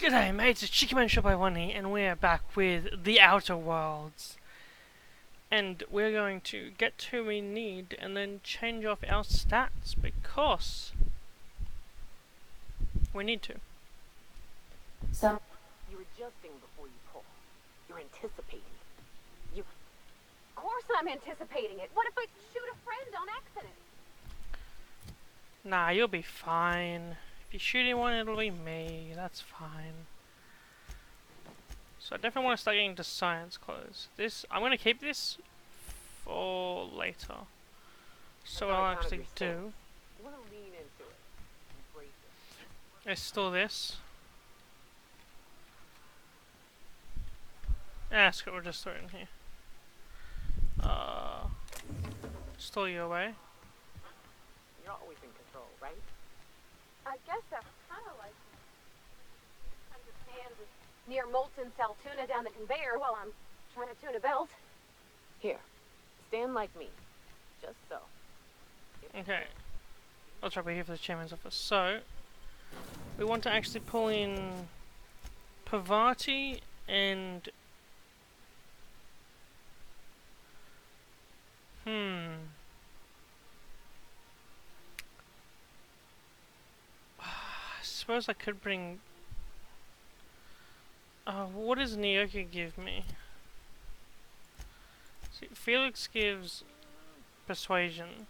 G'day mates, it's Chicken Man Shop by One here, and we're back with The Outer Worlds. And we're going to get who we need and then change off our stats because we need to. So you're adjusting before you pull. You're anticipating. You. Of course I'm anticipating it. What if I shoot a friend on accident? Nah, you'll be fine. If you shoot anyone, it'll be me. That's fine. So I definitely want to start getting into science clothes. I'm going to keep this for later. So what I'll actually do You want to lean into it. Embrace it. is store this. Screw it, we'll just throw it in here. Store you away. You're always in control, right? I guess that's kind of like understand near molten sal tuna down the conveyor while I'm trying to tune a belt. Here, stand like me. Just so. Okay. I'll try to be here for the chairman's office. So, we want to actually pull in Parvati and I suppose I could bring. What does Nyoka give me? See, Felix gives persuasion.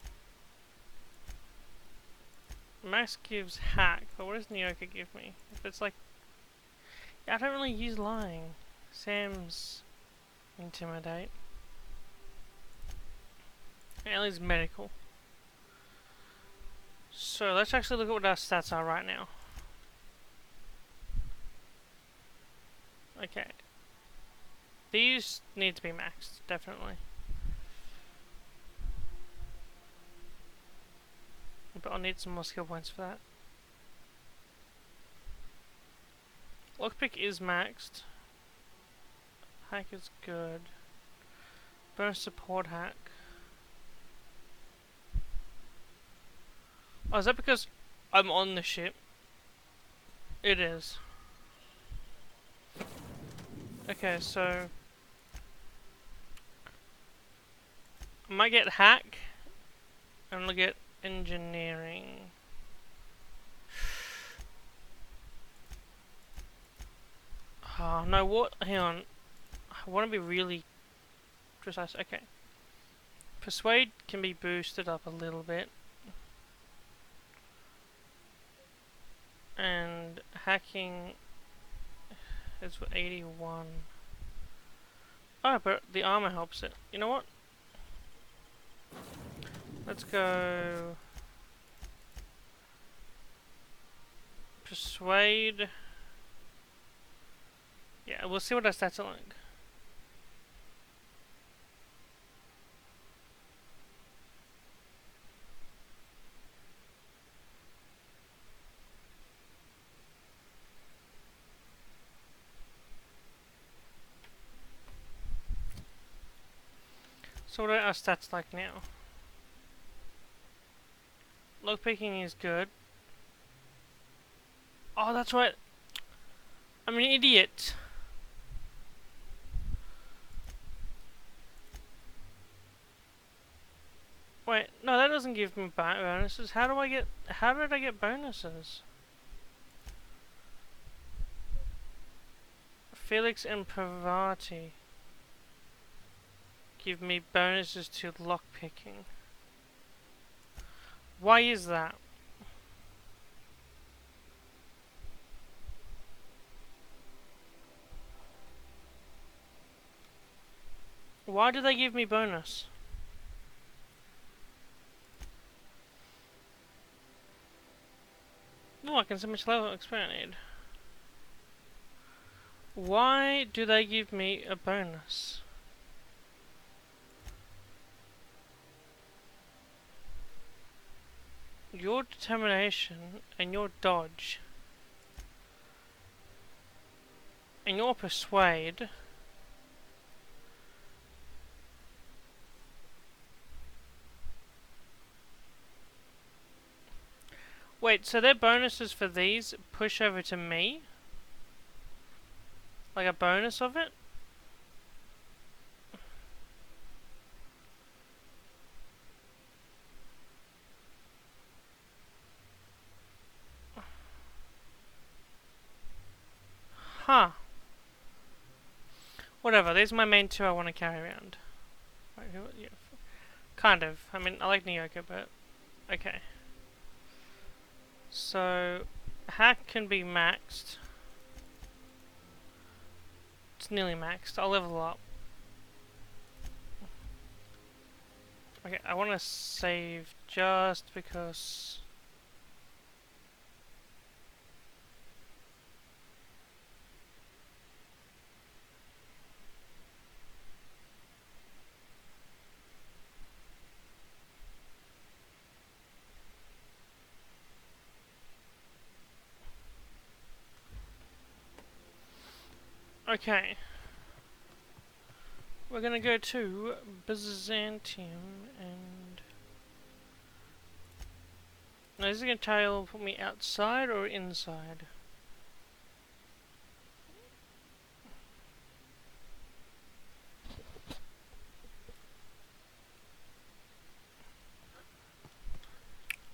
Max gives hack, but what does Nyoka give me? If it's like, I don't really use lying. Sam's intimidate. Ellie's medical. So let's actually look at what our stats are right now. Okay. These need to be maxed, definitely. But I'll need some more skill points for that. Lockpick is maxed. Hack is good. Bonus support hack. Oh, is that because I'm on the ship? It is. Okay, so I might get hack, and I'll get engineering. Oh no, what? Hang on. I want to be really precise. Okay. Persuade can be boosted up a little bit. And hacking is for 81. Oh, but the armor helps it. You know what? Let's go persuade. Yeah, we'll see what our stats are like. So what are our stats like now? Lockpicking is good. Oh, that's right. I'm an idiot. Wait, no, that doesn't give me bonuses. How did I get bonuses? Felix and Parvati give me bonuses to lockpicking. Why is that? Why do they give me bonus? Oh, I can see much level experience I need. Why do they give me a bonus? Your determination and your dodge and your persuade Wait, so their bonuses for these push over to me? Like a bonus of it? Huh. Whatever, these are my main two I want to carry around. Right, yeah, kind of. I mean, I like Nyoka, but... Okay. So... Hack can be maxed. It's nearly maxed. I'll level up. Okay, I want to save just because... Okay. We're gonna go to Byzantium and... Now is it gonna tell put me outside or inside?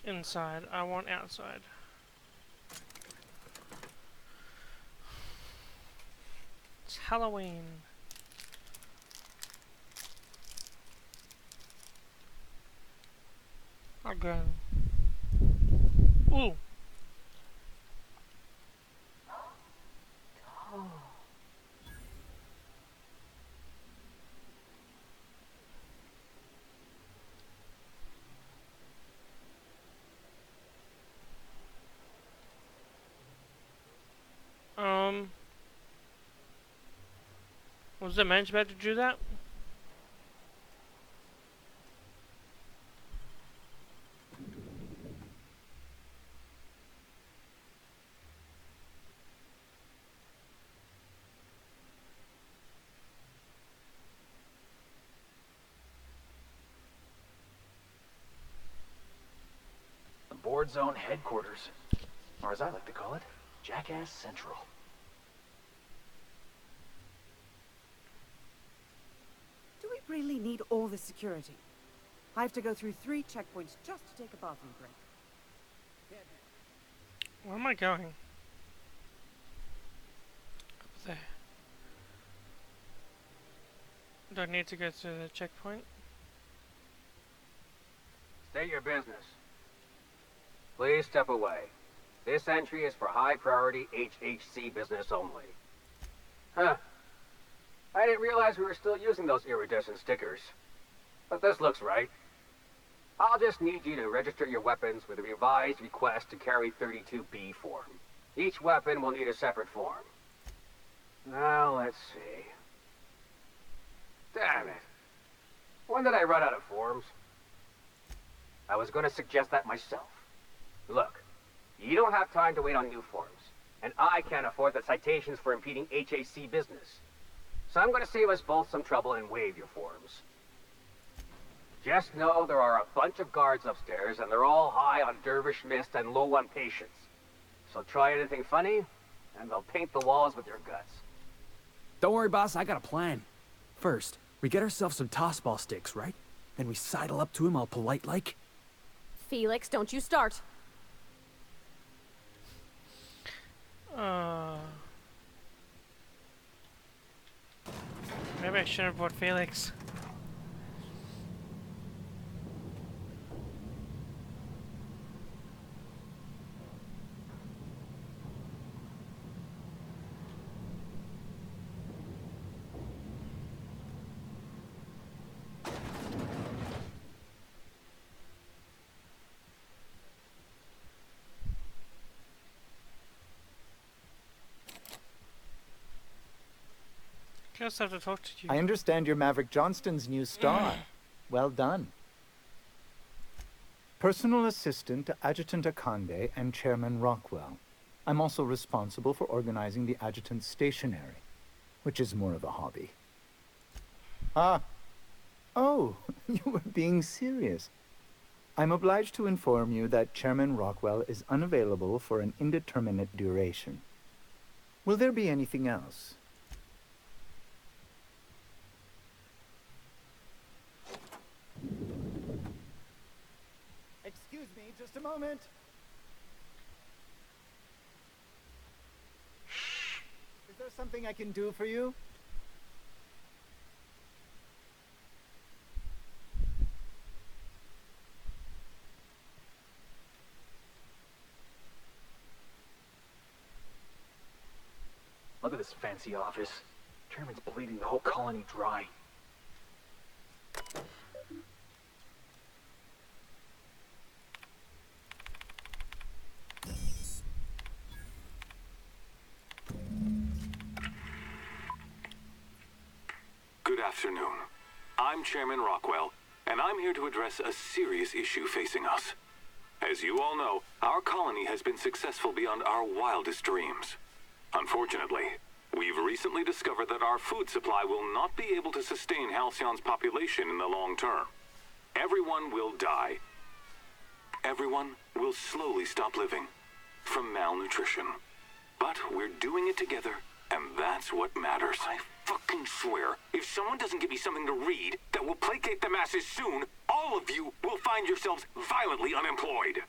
Inside. I want outside. It's Halloween. Okay. Ooh. Was the manager about to do that? The Board Zone headquarters, or as I like to call it, Jackass Central. Do we really need all this security? I have to go through 3 checkpoints just to take a bathroom break. Where am I going? Up there. Do I need to go to the checkpoint? State your business. Please step away. This entry is for high priority HHC business only. Huh. I didn't realize we were still using those iridescent stickers. But this looks right. I'll just need you to register your weapons with a revised request to carry 32B form. Each weapon will need a separate form. Now, let's see. Damn it. When did I run out of forms? I was going to suggest that myself. Look, you don't have time to wait on new forms, and I can't afford the citations for impeding HAC business. So I'm going to save us both some trouble and waive your forms. Just know there are a bunch of guards upstairs, and they're all high on dervish mist and low on patience. So try anything funny, and they'll paint the walls with your guts. Don't worry, boss, I got a plan. First, we get ourselves some tossball sticks, right? Then we sidle up to him all polite-like. Felix, don't you start. Maybe I shouldn't have brought Felix. I just have to talk to you. I understand you're Maverick Johnston's new star. Well done. Personal assistant to Adjutant Akande and Chairman Rockwell. I'm also responsible for organizing the adjutant's stationery, which is more of a hobby. Ah. Oh, you were being serious. I'm obliged to inform you that Chairman Rockwell is unavailable for an indeterminate duration. Will there be anything else? Just a moment. Is there something I can do for you? Look at this fancy office. Chairman's bleeding the whole colony dry. Good afternoon. I'm Chairman Rockwell, and I'm here to address a serious issue facing us. As you all know, our colony has been successful beyond our wildest dreams. Unfortunately, we've recently discovered that our food supply will not be able to sustain Halcyon's population in the long term. Everyone will die. Everyone will slowly stop living from malnutrition. But we're doing it together, and that's what matters. I fucking swear, if someone doesn't give me something to read that will placate the masses soon, all of you will find yourselves violently unemployed.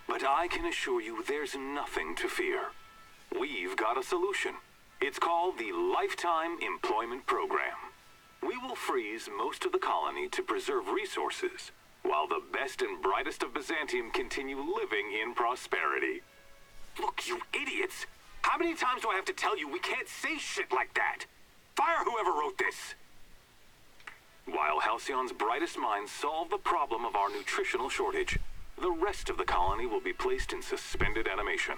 But I can assure you there's nothing to fear. We've got a solution. It's called the Lifetime Employment Program. We will freeze most of the colony to preserve resources, while the best and brightest of Byzantium continue living in prosperity. Look, you idiots! How many times do I have to tell you we can't say shit like that? Fire whoever wrote this! While Halcyon's brightest minds solve the problem of our nutritional shortage, the rest of the colony will be placed in suspended animation.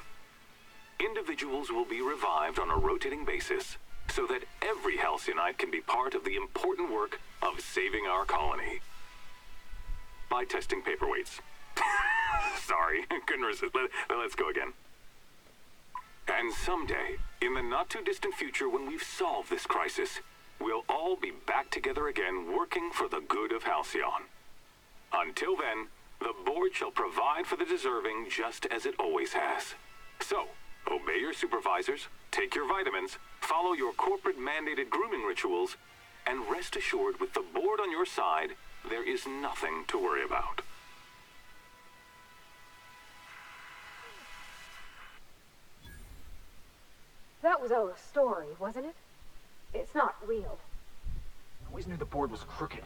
Individuals will be revived on a rotating basis, so that every Halcyonite can be part of the important work of saving our colony. By testing paperweights. Sorry, couldn't resist. Let's go again. And someday, in the not-too-distant future when we've solved this crisis, we'll all be back together again working for the good of Halcyon. Until then, the board shall provide for the deserving just as it always has. So, obey your supervisors, take your vitamins, follow your corporate-mandated grooming rituals, and rest assured with the board on your side, there is nothing to worry about. That was all a story, wasn't it? It's not real. I always knew the board was crooked.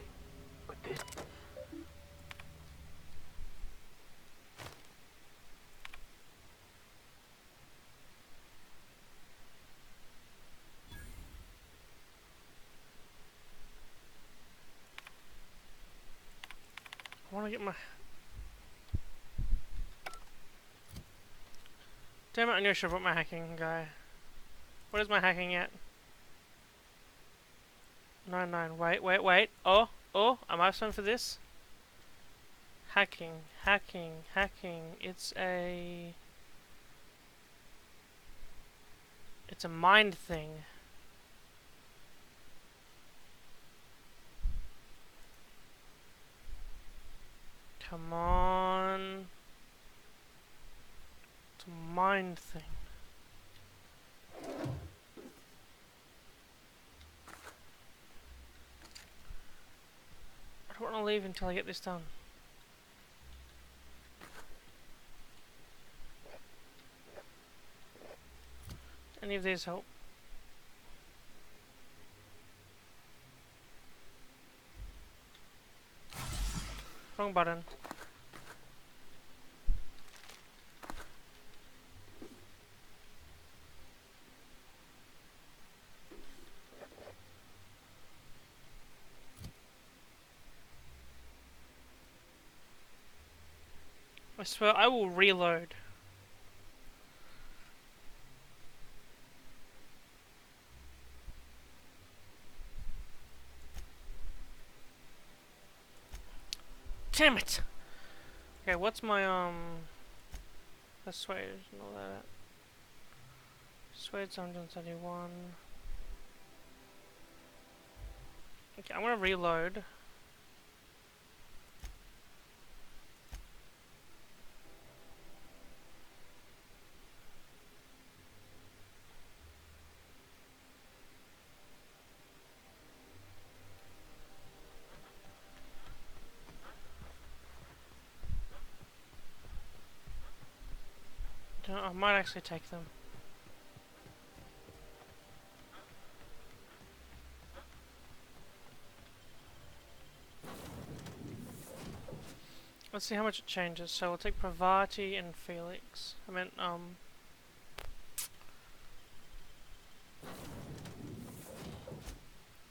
But this... I want to get my... Damn it, I knew I should have put my hacking guy. What is my hacking at? 9. Wait. Oh, am I spent for this? Hacking. It's a mind thing. Come on. It's a mind thing. I don't want to leave until I get this done. Any of these help? Wrong button. I swear I will reload. Damn it! Okay, what's my persuade and all that. Persuade 771. Okay, I'm gonna reload. I might actually take them. Let's see how much it changes. So we'll take Pravati and Felix. I meant,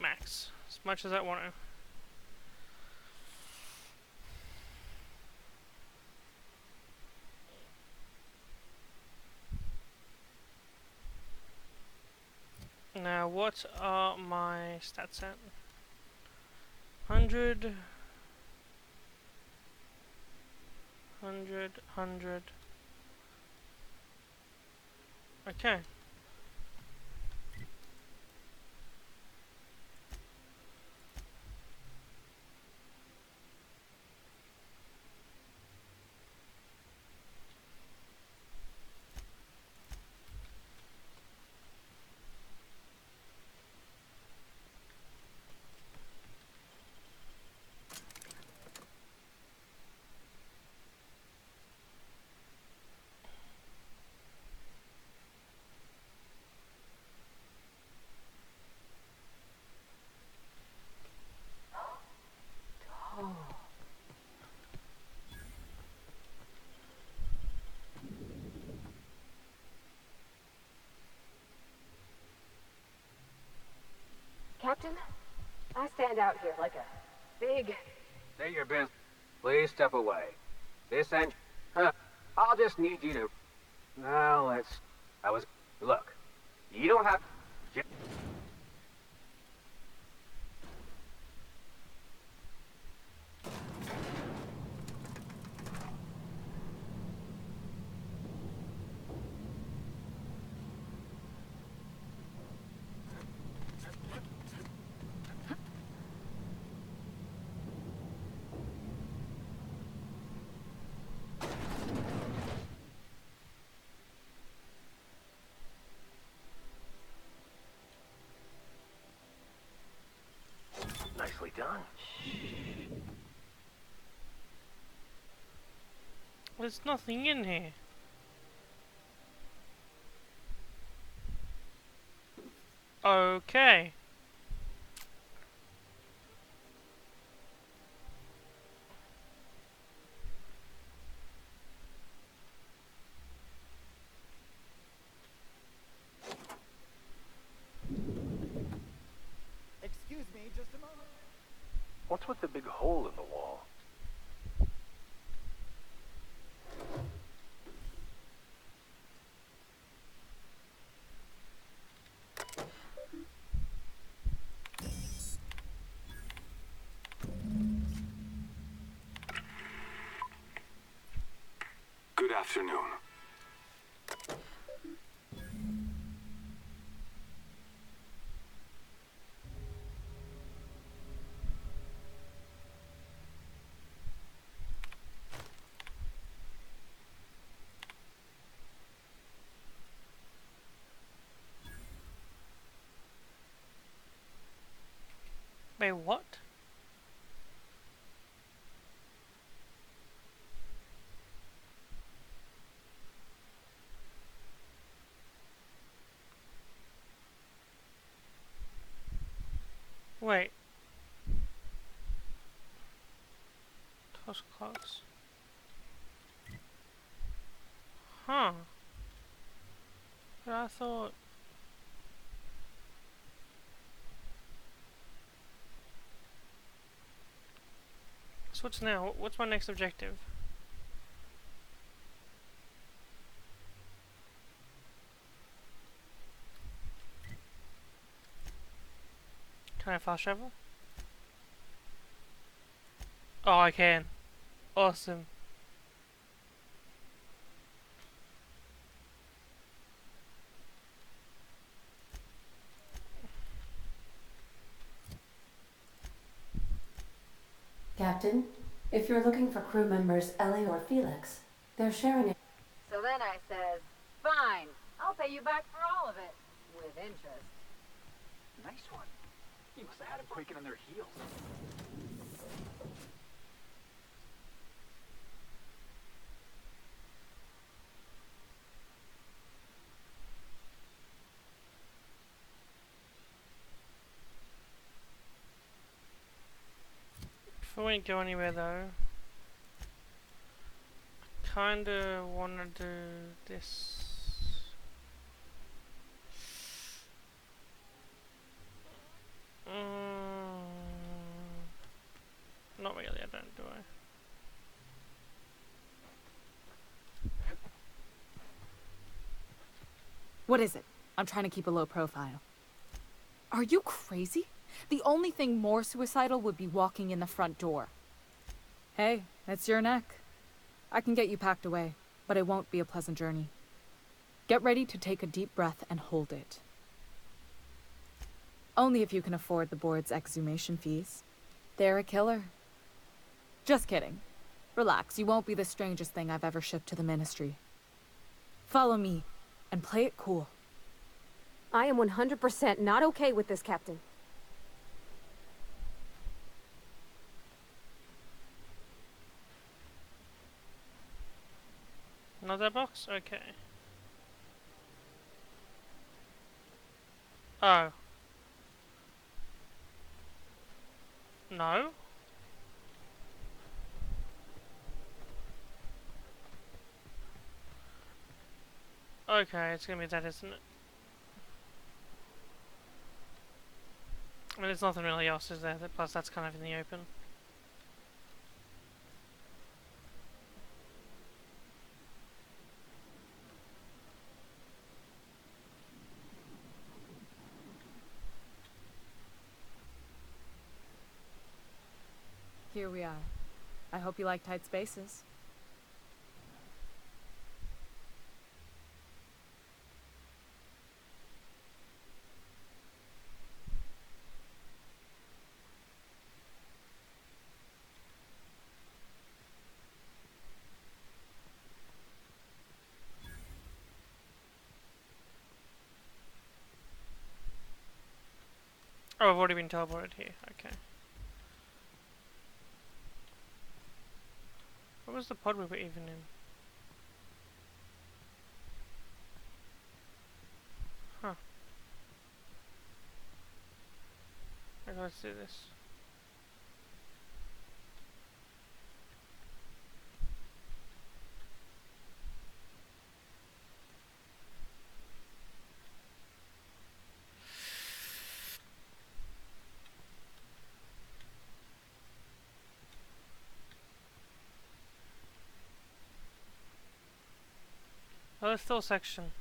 Max. As much as I want to. Now, what are my stats at? 100, 100, 100. Okay. Captain, I stand out here like a big... Say your business. Please step away. This end... I'll just need you to... Now, let's... Look, you don't have... Nicely done. There's nothing in here. Okay. Excuse me, just a moment. What's with the big hole in the wall? Good afternoon. Wait, what? Wait. Toss close. Huh. But I thought... So what's now? What's my next objective? Can I fast travel? Oh, I can. Awesome. Captain, if you're looking for crew members Ellie or Felix, they're sharing it. So then I says, fine, I'll pay you back for all of it. With interest. Nice one. You must have had them quaking on their heels. Before we go anywhere though, I kinda wanna do this. Not really, I don't, do I? What is it? I'm trying to keep a low profile. Are you crazy? The only thing more suicidal would be walking in the front door. Hey, it's your neck. I can get you packed away, but it won't be a pleasant journey. Get ready to take a deep breath and hold it. Only if you can afford the board's exhumation fees. They're a killer. Just kidding. Relax, you won't be the strangest thing I've ever shipped to the Ministry. Follow me, and play it cool. I am 100% not okay with this, Captain. Another box? Okay. Oh. No? Okay, it's gonna be that, isn't it? I mean, there's nothing really else, is there? Plus, that's kind of in the open. Here we are. I hope you like tight spaces. Oh, I've already been teleported here. Okay. What was the pod we were even in? Huh. Okay, let's do this. Oh, there's still a section.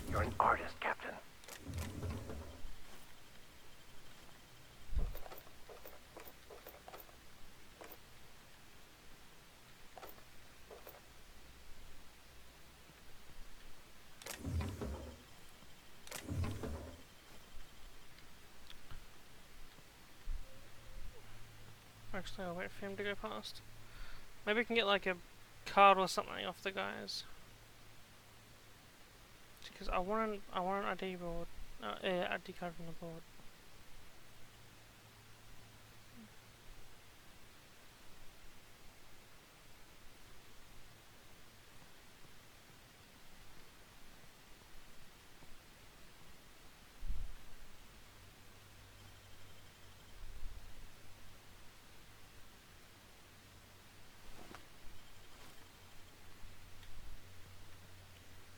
You're an artist, Captain. Actually, I'll wait for him to go past. Maybe we can get like a card or something off the guys. Because I want an ID board, ID card from the board.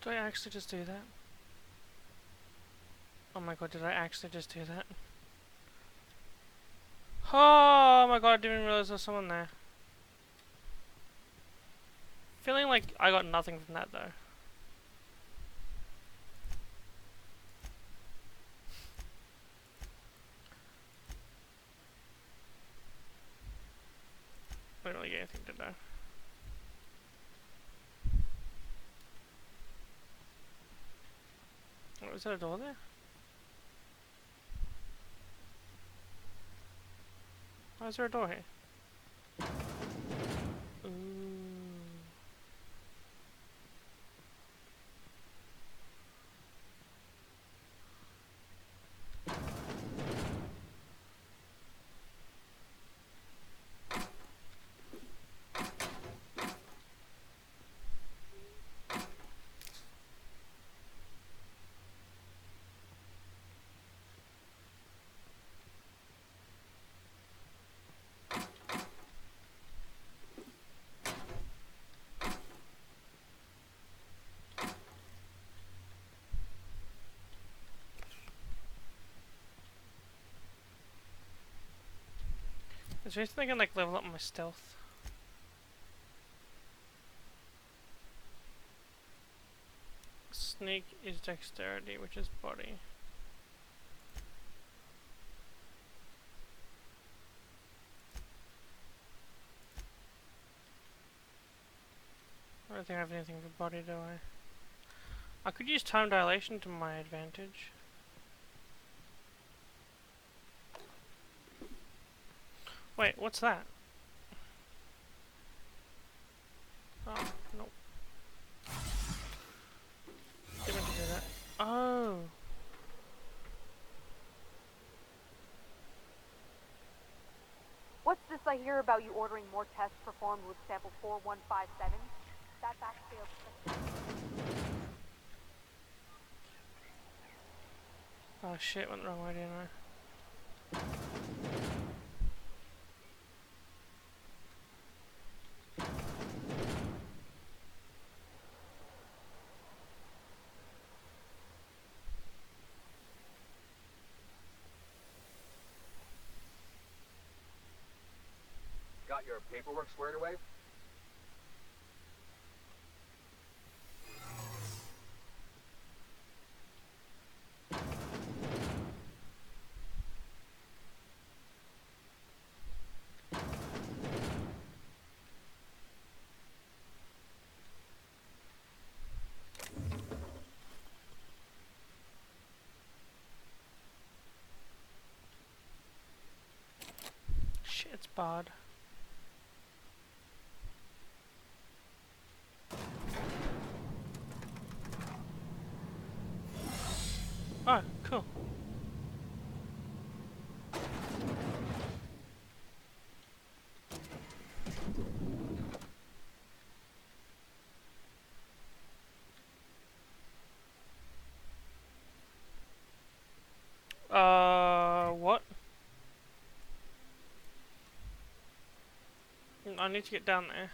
Did I actually just do that? Oh my god, did I actually just do that? Oh my god, I didn't realize there was someone there. Feeling like I got nothing from that though. I don't really get anything to know. Oh, is there a door there? Why is there a door here? Ooh. Is there anything I can like level up my stealth? Sneak is dexterity, which is body. I don't think I have anything for body, do I? I could use time dilation to my advantage. Wait, what's that? Oh, nope. Didn't mean to do that. Oh! What's this I hear about you ordering more tests performed with sample 4157? That's actually a... Oh shit, went the wrong way, didn't I? Got your paperwork squared away? Shit, it's barred. Oh, cool. What? I need to get down there.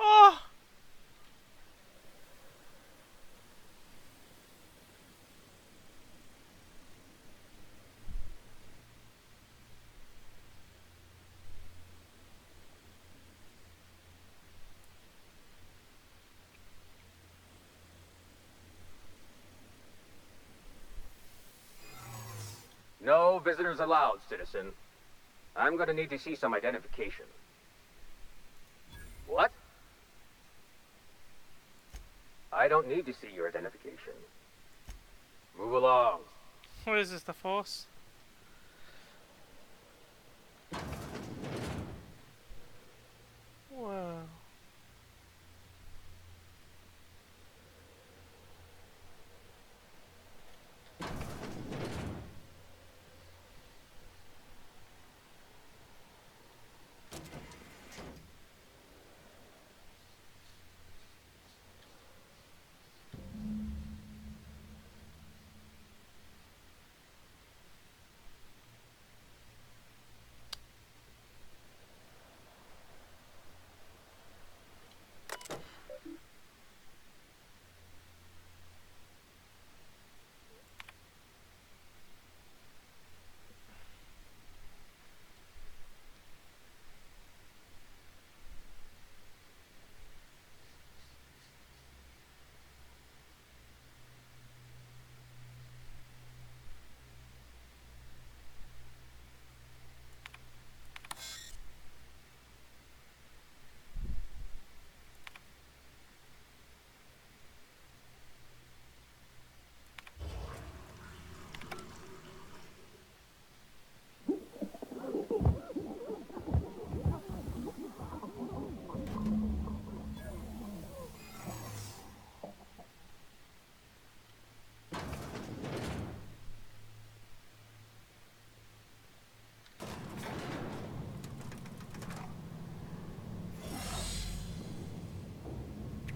Oh! No visitors allowed, citizen. I'm gonna need to see some identification. What? I don't need to see your identification. Move along. What is this, the Force? Whoa.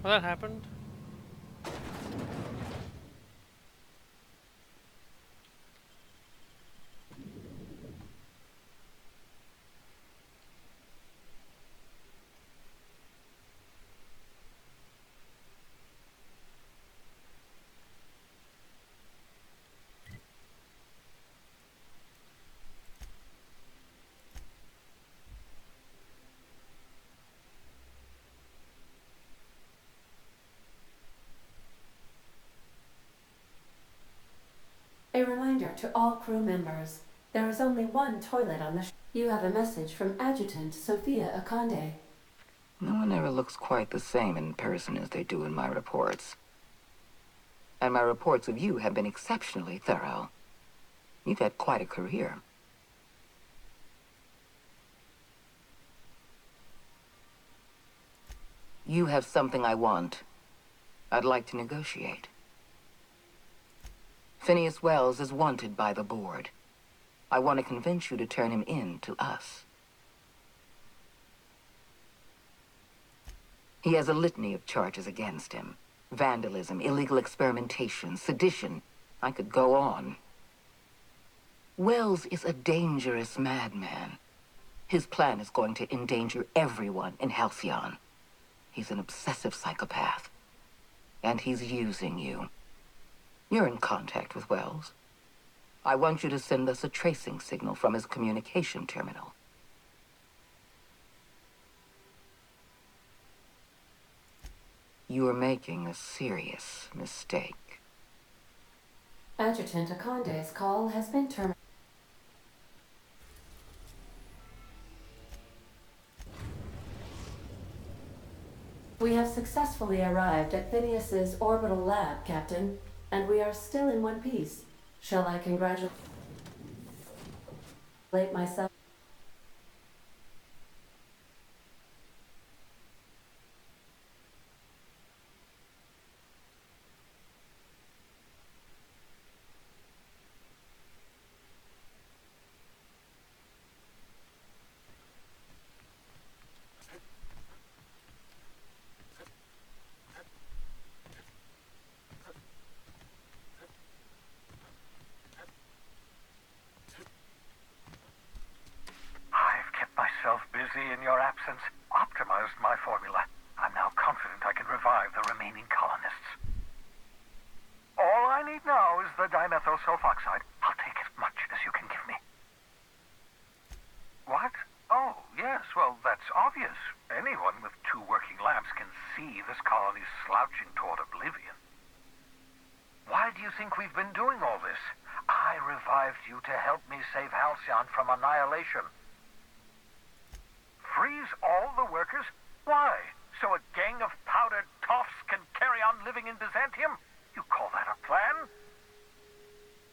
Well, that happened. A reminder to all crew members, there is only one toilet on the ship. You have a message from Adjutant Sophia Akande. No one ever looks quite the same in person as they do in my reports. And my reports of you have been exceptionally thorough. You've had quite a career. You have something I want. I'd like to negotiate. Phineas Wells is wanted by the board. I want to convince you to turn him in to us. He has a litany of charges against him. Vandalism, illegal experimentation, sedition. I could go on. Wells is a dangerous madman. His plan is going to endanger everyone in Halcyon. He's an obsessive psychopath. And he's using you. You're in contact with Wells. I want you to send us a tracing signal from his communication terminal. You are making a serious mistake. Adjutant Akande's call has been terminated. We have successfully arrived at Phineas's orbital lab, Captain, and we are still in one piece. Shall I congratulate myself? Busy in your absence, optimized my formula. I'm now confident I can revive the remaining colonists. All I need now is the dimethyl sulfoxide. I'll take as much as you can give me. What? Oh, yes, well, that's obvious. Anyone with 2 working labs can see this colony's slouching toward oblivion. Why do you think we've been doing all this? I revived you to help me save Halcyon from annihilation. Freeze all the workers? Why? So a gang of powdered toffs can carry on living in Byzantium? You call that a plan?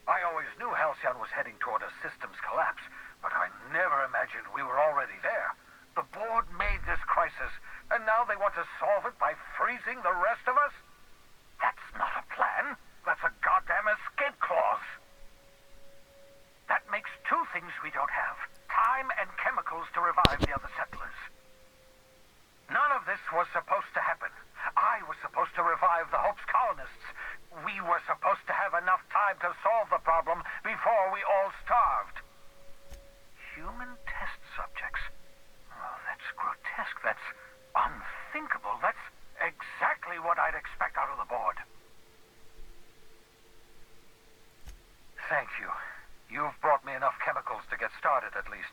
I always knew Halcyon was heading toward a systems collapse, but I never imagined we were already there. The board made this crisis, and now they want to solve it by freezing the rest of us? That's not a plan. That's a goddamn escape clause. That makes 2 things we don't have. Time and chemicals to revive the other settlers. None of this was supposed to happen. I was supposed to revive the Hope's colonists. We were supposed to have enough time to solve the problem before we all starved. Human test subjects? Oh, that's grotesque. That's unthinkable. That's exactly what I'd expect out of the board. Thank you. You've brought me enough chemicals to get started, at least.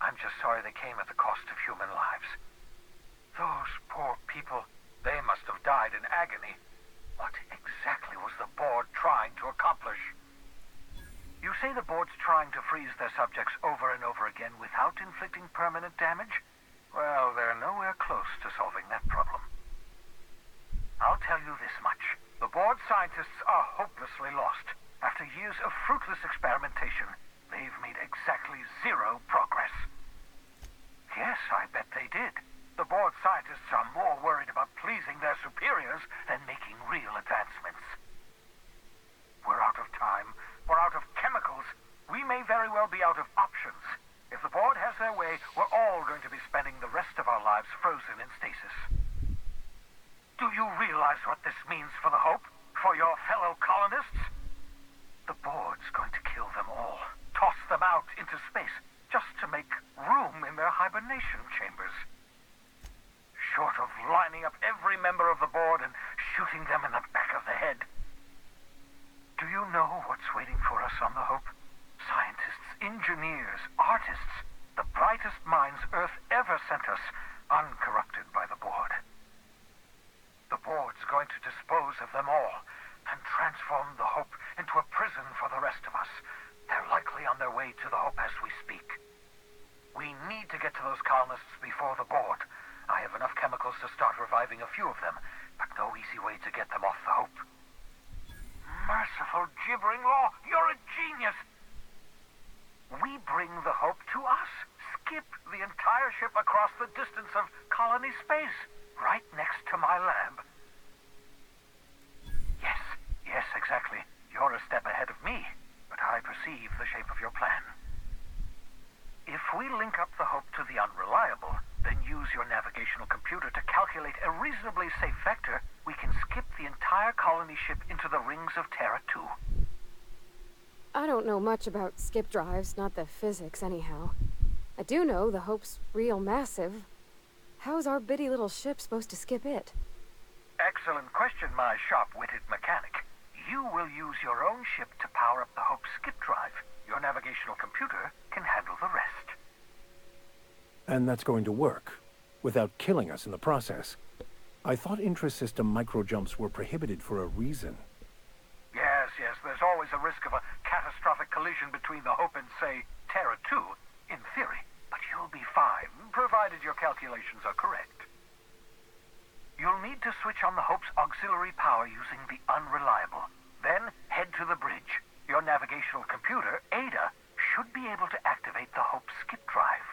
I'm just sorry they came at the cost of human lives. Those poor people, they must have died in agony. What exactly was the board trying to accomplish? You say the board's trying to freeze their subjects over and over again without inflicting permanent damage? Well, they're nowhere close to solving that problem. I'll tell you this much. The board scientists are hopelessly lost. After years of fruitless experimentation, they've made exactly 0 progress. Yes, I bet they did. The board scientists are more worried about pleasing their superiors than making real advancements. We're out of time. We're out of chemicals. We may very well be out of options. If the board has their way, we're all going to be spending the rest of our lives frozen in stasis. Do you you realize what this means for the Hope? For your fellow colonists? The board's going to kill them all. Toss them out into space, just to make room in their hibernation chambers. Short of lining up every member of the board and shooting them in the back of the head. Do you know what's waiting for us on the Hope? Scientists, engineers, artists, the brightest minds Earth ever sent us, uncorrupted by the board. The board's going to dispose of them all and transform the Hope into a prison for the rest of us. They're likely on their way to the Hope as we speak. We need to get to those colonists before the board. I have enough chemicals to start reviving a few of them, but no easy way to get them off the Hope. Merciful gibbering law, you're a genius! We bring the Hope to us. Skip the entire ship across the distance of colony space, right next to my lab. Yes, exactly. You're a step ahead of me, but I perceive the shape of your plan. If we link up the Hope to the Unreliable, then use your navigational computer to calculate a reasonably safe vector, we can skip the entire colony ship into the rings of Terra 2. I don't know much about skip drives, not the physics anyhow. I do know the Hope's real massive. How's our bitty little ship supposed to skip it? Excellent question, my sharp-witted mechanic. You will use your own ship to power up the Hope's skip drive. Your navigational computer can handle the rest. And that's going to work, without killing us in the process. I thought intra-system microjumps were prohibited for a reason. Yes, there's always a risk of a catastrophic collision between the Hope and, say, Terra 2, in theory. But you'll be fine, provided your calculations are correct. You'll need to switch on the Hope's auxiliary power using the Unreliable. Then head to the bridge. Your navigational computer, Ada, should be able to activate the Hope's skip drive.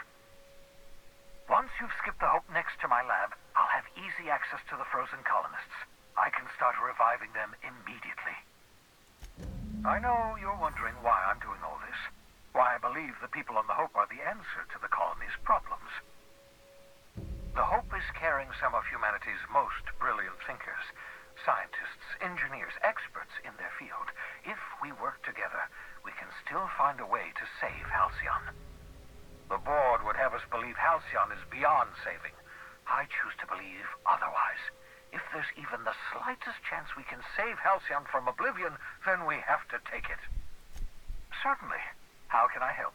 Once you've skipped the Hope next to my lab, I'll have easy access to the frozen colonists. I can start reviving them immediately. I know you're wondering why I'm doing all this. Why I believe the people on the Hope are the answer to the colony's problems. The Hope is carrying some of humanity's most brilliant thinkers. Scientists, engineers, experts in their field. If we work together, we can still find a way to save Halcyon. The board would have us believe Halcyon is beyond saving. I choose to believe otherwise. If there's even the slightest chance we can save Halcyon from oblivion, then we have to take it. Certainly. How can I help?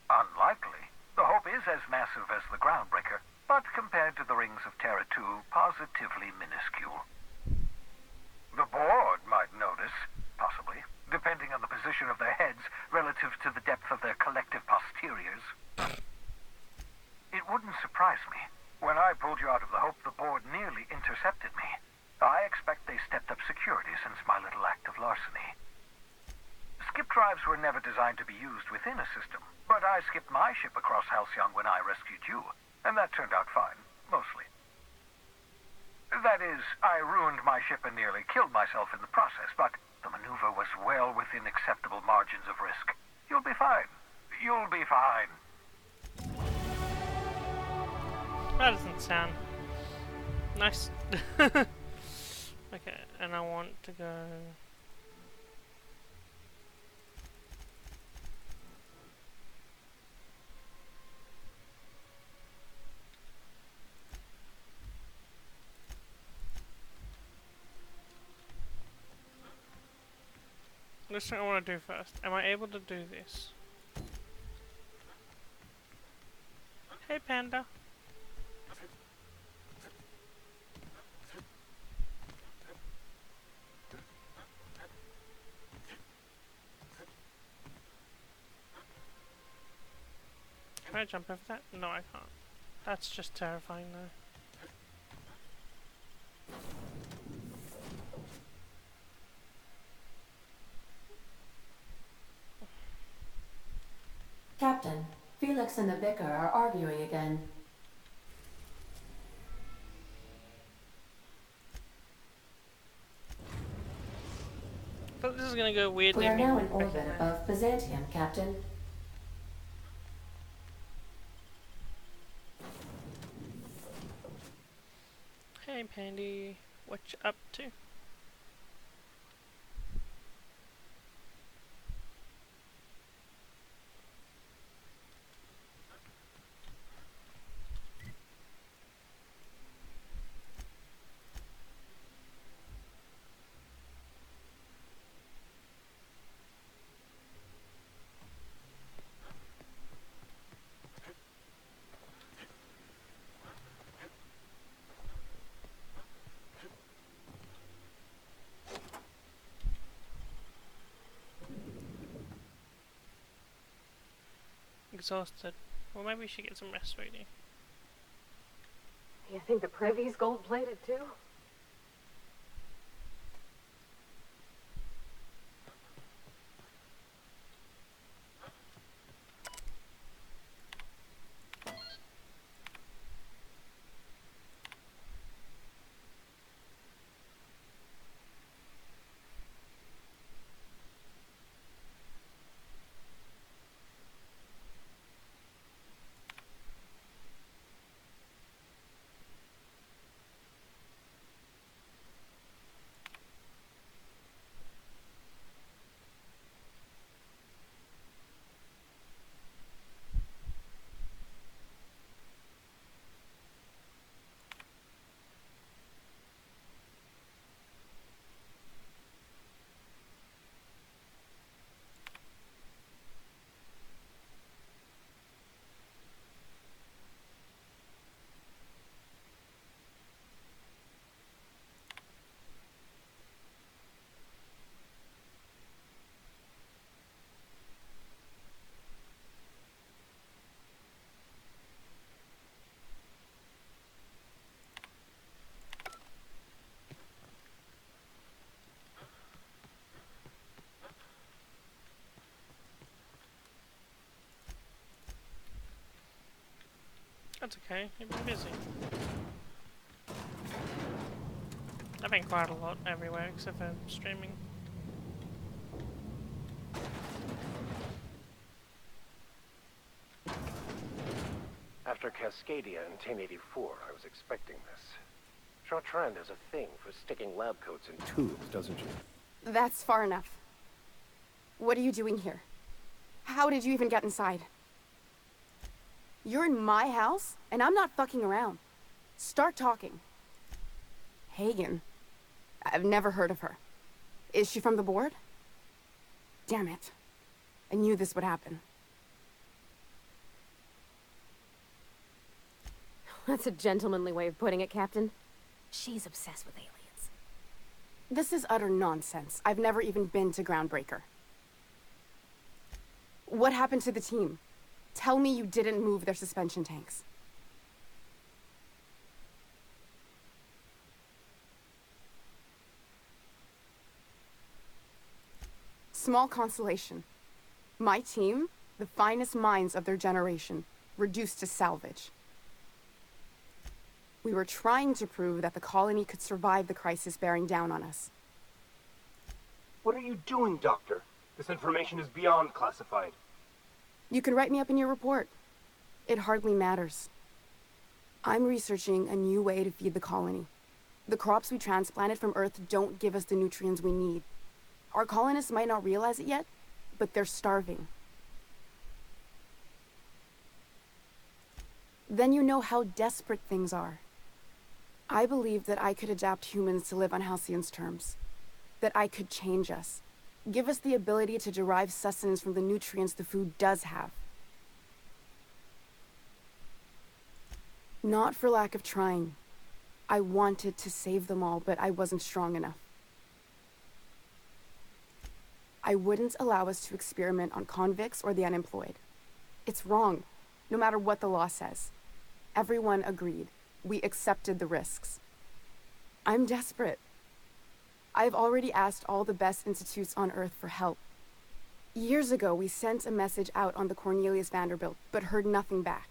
Unlikely. The Hope is as massive as the Groundbreaker, but compared to the rings of Terra 2, positively minuscule. The board might notice, possibly, depending on the position of their heads relative to the depth of their collective posteriors. It wouldn't surprise me. When I pulled you out of the Hope, the board nearly intercepted me. I expect they stepped up security since my little act of larceny. Skip drives were never designed to be used within a system, but I skipped my ship across Halcyon when I rescued you, and that turned out fine, mostly. That is, I ruined my ship and nearly killed myself in the process, but the maneuver was well within acceptable margins of risk. You'll be fine. You'll be fine. That doesn't sound nice. Okay, and I want to go... This thing I want to do first. Am I able to do this? Hey, Panda. Can I jump over that? No, I can't. That's just terrifying though. Captain, Felix and the Vicar are arguing again. But This is gonna go We weirdly. are now in orbit above Byzantium, Captain. Hey Pandy, what you up to? Exhausted. Well, maybe we should get some rest, sweetie. You think the privy's gold-plated too? That's okay, you've been busy. I've been quite a lot everywhere except for streaming. After Cascadia in 1084, I was expecting this. Chartrand has a thing for sticking lab coats in tubes, doesn't she? That's far enough. What are you doing here? How did you even get inside? You're in my house, and I'm not fucking around. Start talking. Hagen. I've never heard of her. Is she from the board? Damn it. I knew this would happen. That's a gentlemanly way of putting it, Captain. She's obsessed with aliens. This is utter nonsense. I've never even been to Groundbreaker. What happened to the team? Tell me you didn't move their suspension tanks. Small consolation. My team, the finest minds of their generation, reduced to salvage. We were trying to prove that the colony could survive the crisis bearing down on us. What are you doing, Doctor? This information is beyond classified. You can write me up in your report. It hardly matters. I'm researching a new way to feed the colony. The crops we transplanted from Earth don't give us the nutrients we need. Our colonists might not realize it yet, but they're starving. Then you know how desperate things are. I believe that I could adapt humans to live on Halcyon's terms. That I could change us. Give us the ability to derive sustenance from the nutrients the food does have. Not for lack of trying. I wanted to save them all, but I wasn't strong enough. I wouldn't allow us to experiment on convicts or the unemployed. It's wrong, no matter what the law says. Everyone agreed. We accepted the risks. I'm desperate. I've already asked all the best institutes on Earth for help. Years ago, we sent a message out on the Cornelius Vanderbilt, but heard nothing back.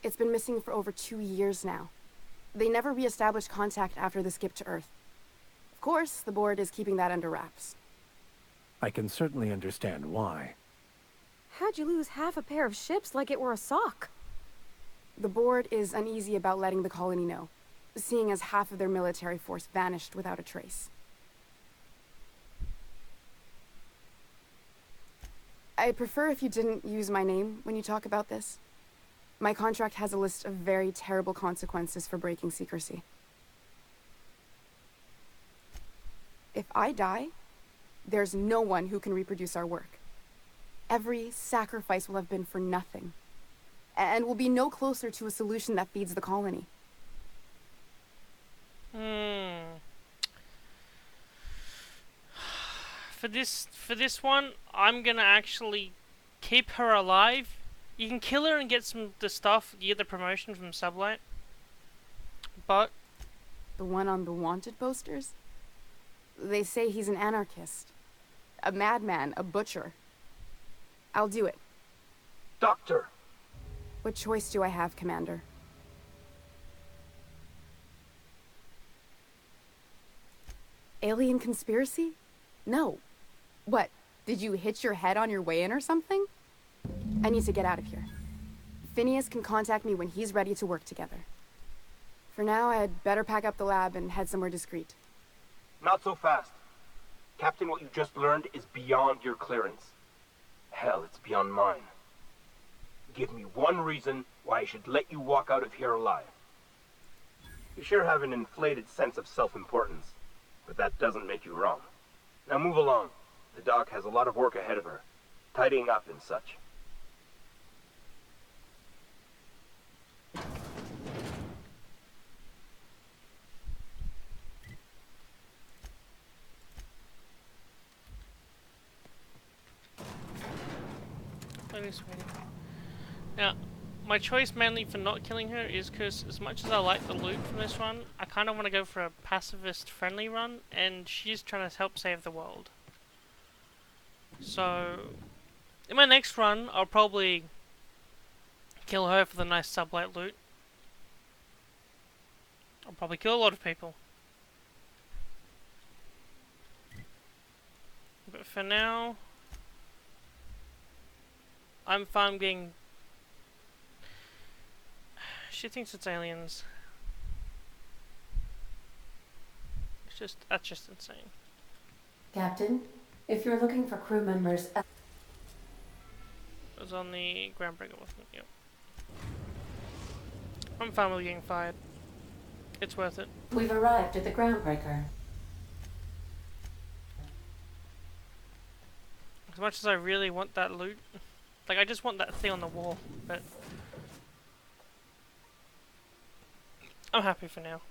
It's been missing for over 2 years now. They never re-established contact after the skip to Earth. Of course, the board is keeping that under wraps. I can certainly understand why. How'd you lose half a pair of ships like it were a sock? The board is uneasy about letting the colony know, seeing as half of their military force vanished without a trace. I'd prefer if you didn't use my name when you talk about this. My contract has a list of very terrible consequences for breaking secrecy. If I die, there's no one who can reproduce our work. Every sacrifice will have been for nothing, and will be no closer to a solution that feeds the colony. For this one, I'm gonna actually keep her alive. You can kill her and get the stuff, you get the promotion from Sublight. But the one on the wanted posters? They say he's an anarchist, a madman, a butcher. I'll do it. Doctor! What choice do I have, Commander? Alien conspiracy? No. What, did you hit your head on your way in or something? I need to get out of here. Phineas can contact me when he's ready to work together. For now, I'd better pack up the lab and head somewhere discreet. Not so fast. Captain, what you just learned is beyond your clearance. Hell, it's beyond mine. Give me one reason why I should let you walk out of here alive. You sure have an inflated sense of self-importance, but that doesn't make you wrong. Now move along. The doc has a lot of work ahead of her, tidying up and such. Now, my choice mainly for not killing her is because as much as I like the loot from this run, I kind of want to go for a pacifist friendly run, and she's trying to help save the world. So, in my next run, I'll probably kill her for the nice Sublight loot. I'll probably kill a lot of people. But for now, I'm fine being... She thinks it's aliens. That's just insane. Captain, if you're looking for crew members... It was on the Groundbreaker, wasn't it? Yep. I'm fine with getting fired. It's worth it. We've arrived at the Groundbreaker. As much as I really want that loot, like I just want that thing on the wall, but I'm happy for now.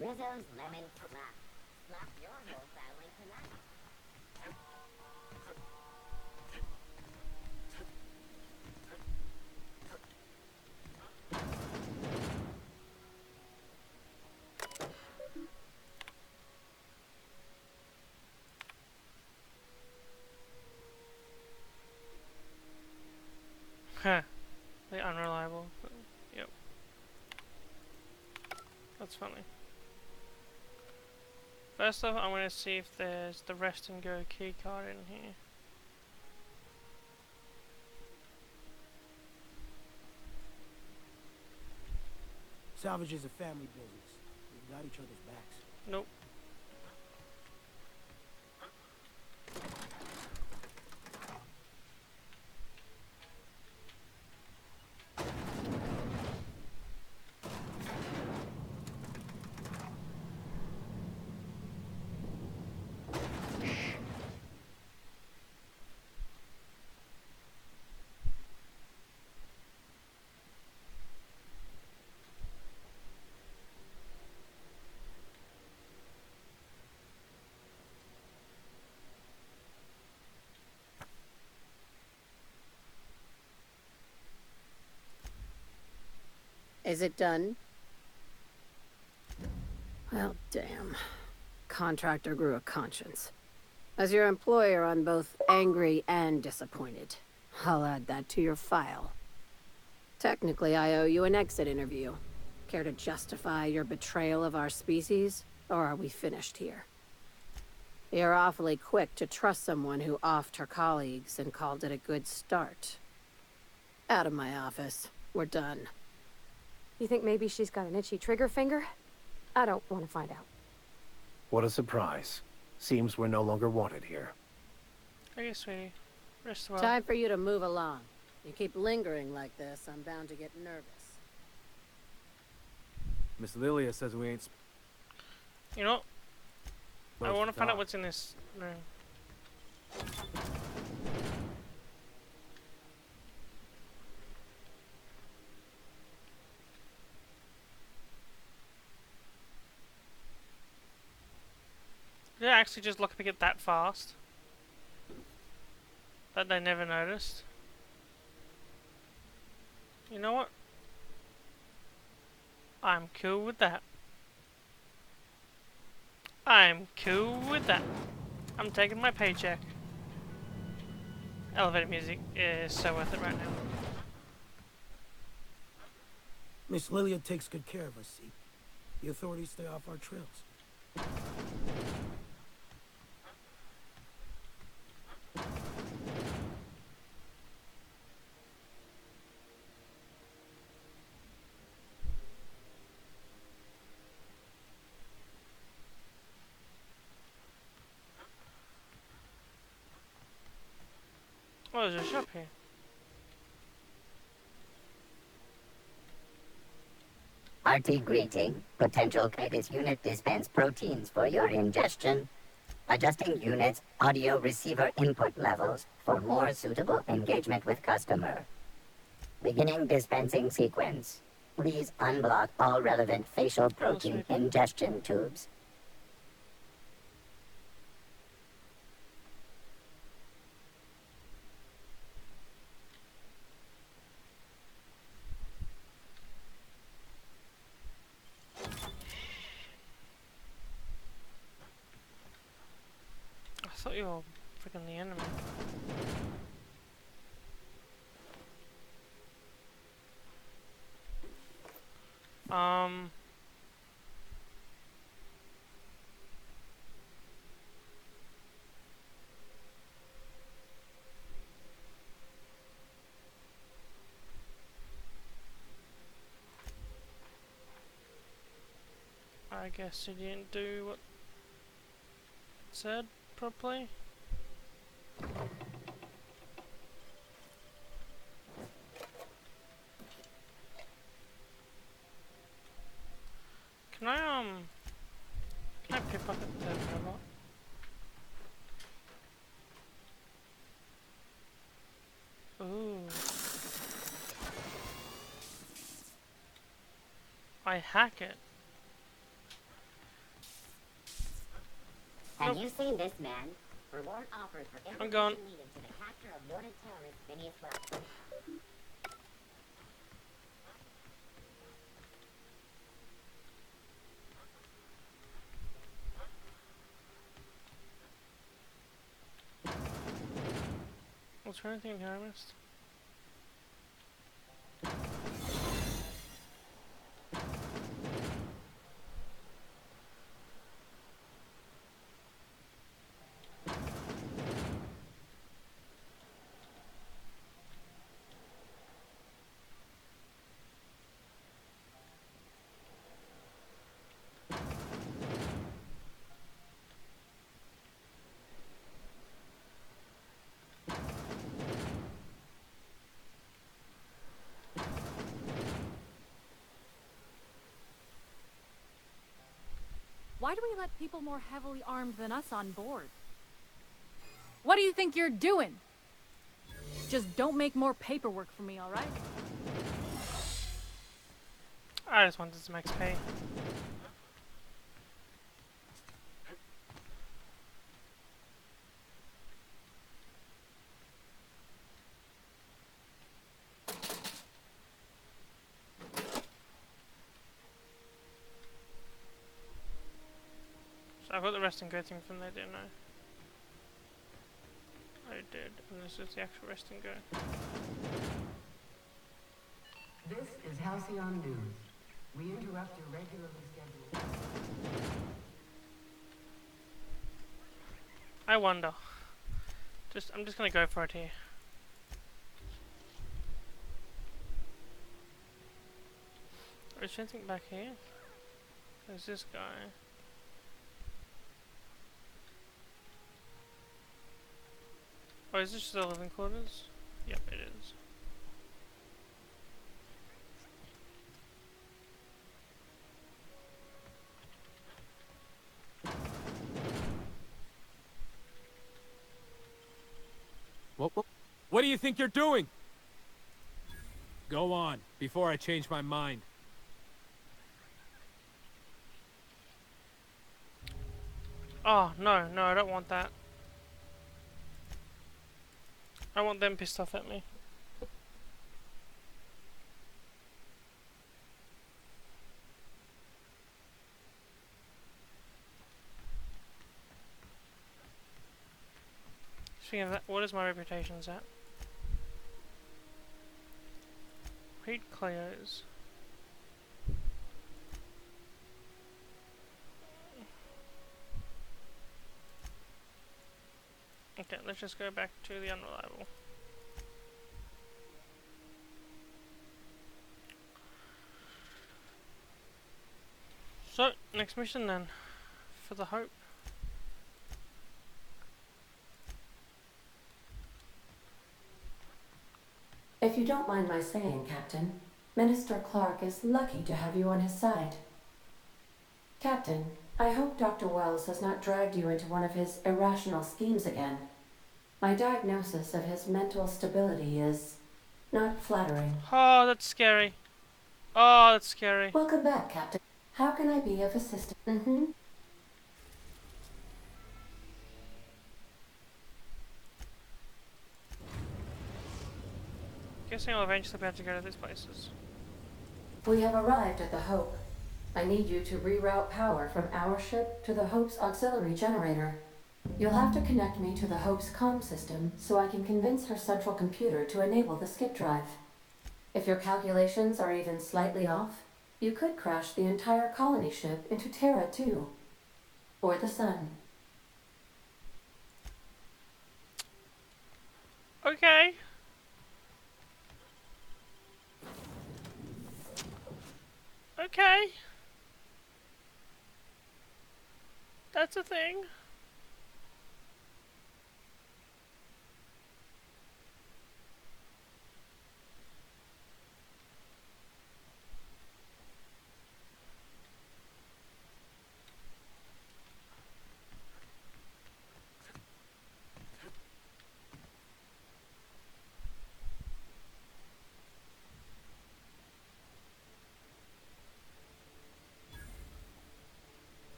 Rizzo's Lemon Snap. Snap your whole family tonight. Huh. They're unreliable. Yep. That's funny. First off, I'm going to see if there's the rest and go key card in here. Salvage is a family business. We've got each other's backs. Nope. Is it done? Well, damn. Contractor grew a conscience. As your employer, I'm both angry and disappointed. I'll add that to your file. Technically, I owe you an exit interview. Care to justify your betrayal of our species, or are we finished here? You're awfully quick to trust someone who offed her colleagues and called it a good start. Out of my office. We're done. You think maybe she's got an itchy trigger finger? I don't want to find out. What a surprise. Seems we're no longer wanted here. Okay, sweetie. Rest well. Time for you to move along. You keep lingering like this, I'm bound to get nervous. Miss Lilia says we ain't... You know, I Close want to to find out top. what's in this room. Did I actually just look up it that fast? That they never noticed? You know what? I'm cool with that. I'm cool with that. I'm taking my paycheck. Elevator music is so worth it right now. Miss Lilia takes good care of us, see? The authorities stay off our trails. Oh, there's a shop here. RT greeting. Potential Credis unit dispense proteins for your ingestion. Adjusting unit's audio receiver input levels for more suitable engagement with customer. Beginning dispensing sequence. Please unblock all relevant facial protein ingestion tubes. I thought you were freaking the enemy. I guess he didn't do what it said properly. Can I pickpocket the robot? Ooh. I hack it. Have you seen this man? Reward offered for I'm gone. information needed to the capture of noted terrorist Phineas Webb. Was there anything here I missed? Why do we let people more heavily armed than us on board? What do you think you're doing? Just don't make more paperwork for me, alright? I just wanted some XP. I got the rest and go thing from there, didn't I? I did, and this is the actual rest and go. This is Halcyon News. We interrupt your regularly scheduled... I wonder. I'm just gonna go for it here. Is there anything back here? There's this guy. Oh, is this just the living quarters? Yep, it is. What do you think you're doing? Go on, before I change my mind. Oh, no, no, I don't want that. I want them pissed off at me. Speaking of that, what is my reputation at? Read Cleo's. Okay, let's just go back to the unreliable. So, next mission then, for the Hope. If you don't mind my saying, Captain, Minister Clark is lucky to have you on his side. Captain, I hope Dr. Wells has not dragged you into one of his irrational schemes again. My diagnosis of his mental stability is not flattering. Oh, that's scary. Oh, that's scary. Welcome back, Captain. How can I be of assistance? Guessing I'll eventually be able to go to these places. We have arrived at the Hope. I need you to reroute power from our ship to the Hope's auxiliary generator. You'll have to connect me to the Hope's comm system so I can convince her central computer to enable the skip drive. If your calculations are even slightly off, you could crash the entire colony ship into Terra 2. Or the Sun. Okay. Okay. That's a thing.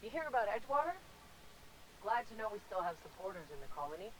You hear about Edgewater? Glad to know we still have supporters in the colony.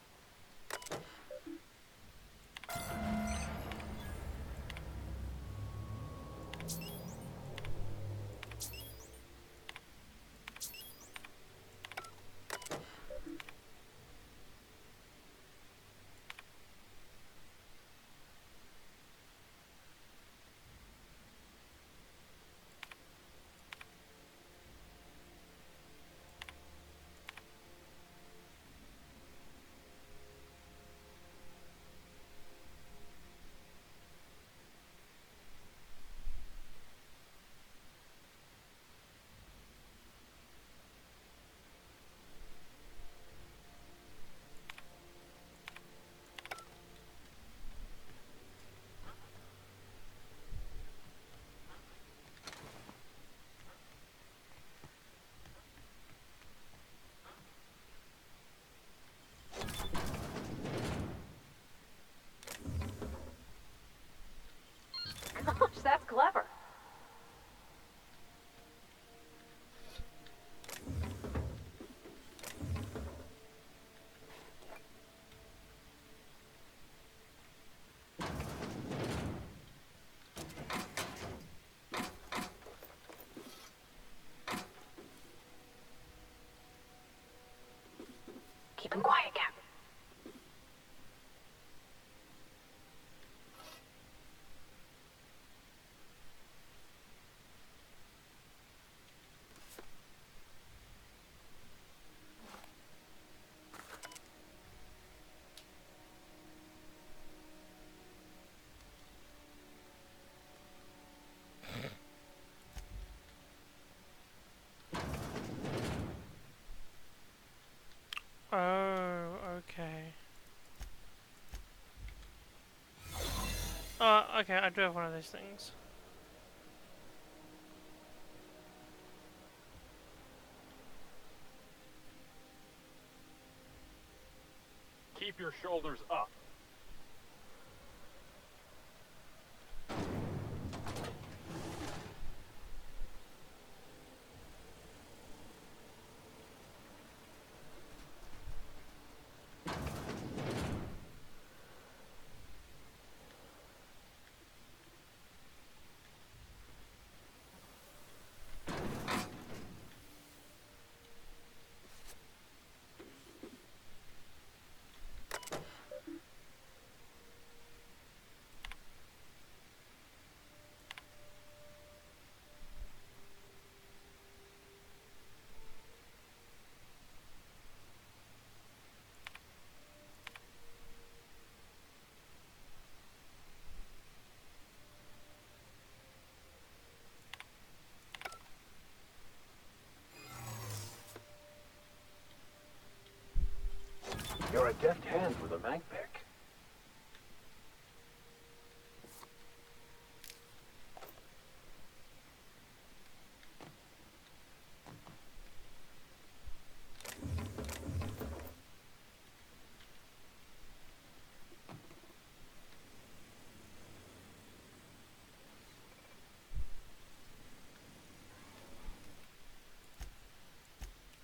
Keep him quiet, Cap. Oh, okay. Okay, I do have one of these things. Keep your shoulders up. You're a deft hand with a mag pick.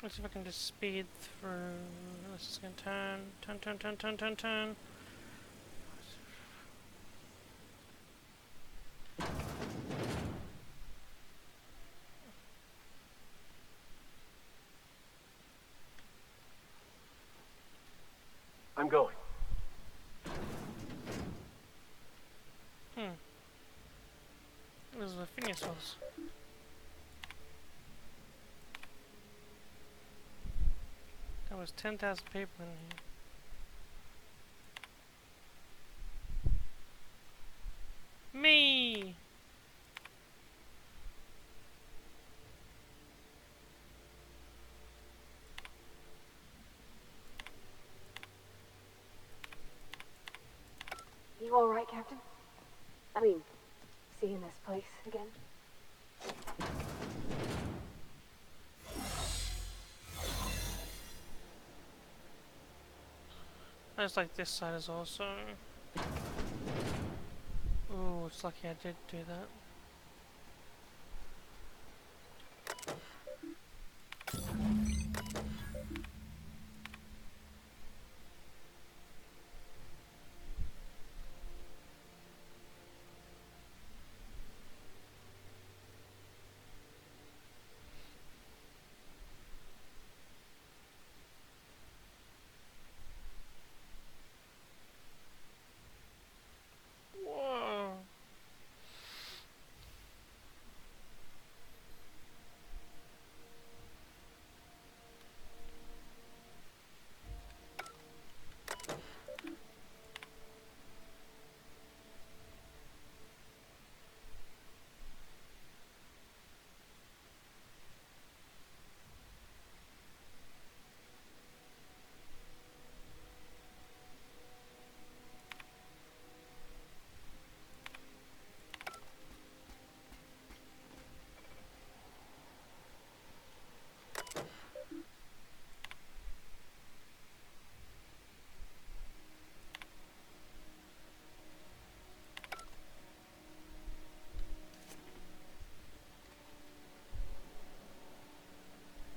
Let's see if I can just speed through. This is gonna turn. I'm going. This is where Phineas was. There was 10,000 people in here. Me! You alright, Captain? I mean, seeing this place again? I just like this side is also. Ooh, it's lucky I did do that.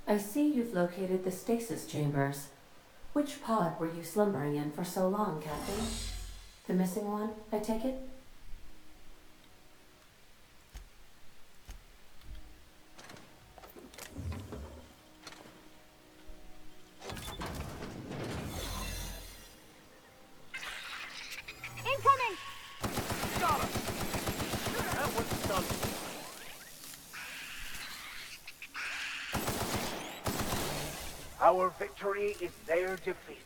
I see you've located the stasis chambers. Which pod were you slumbering in for so long, Captain? The missing one, I take it? Our victory is their defeat.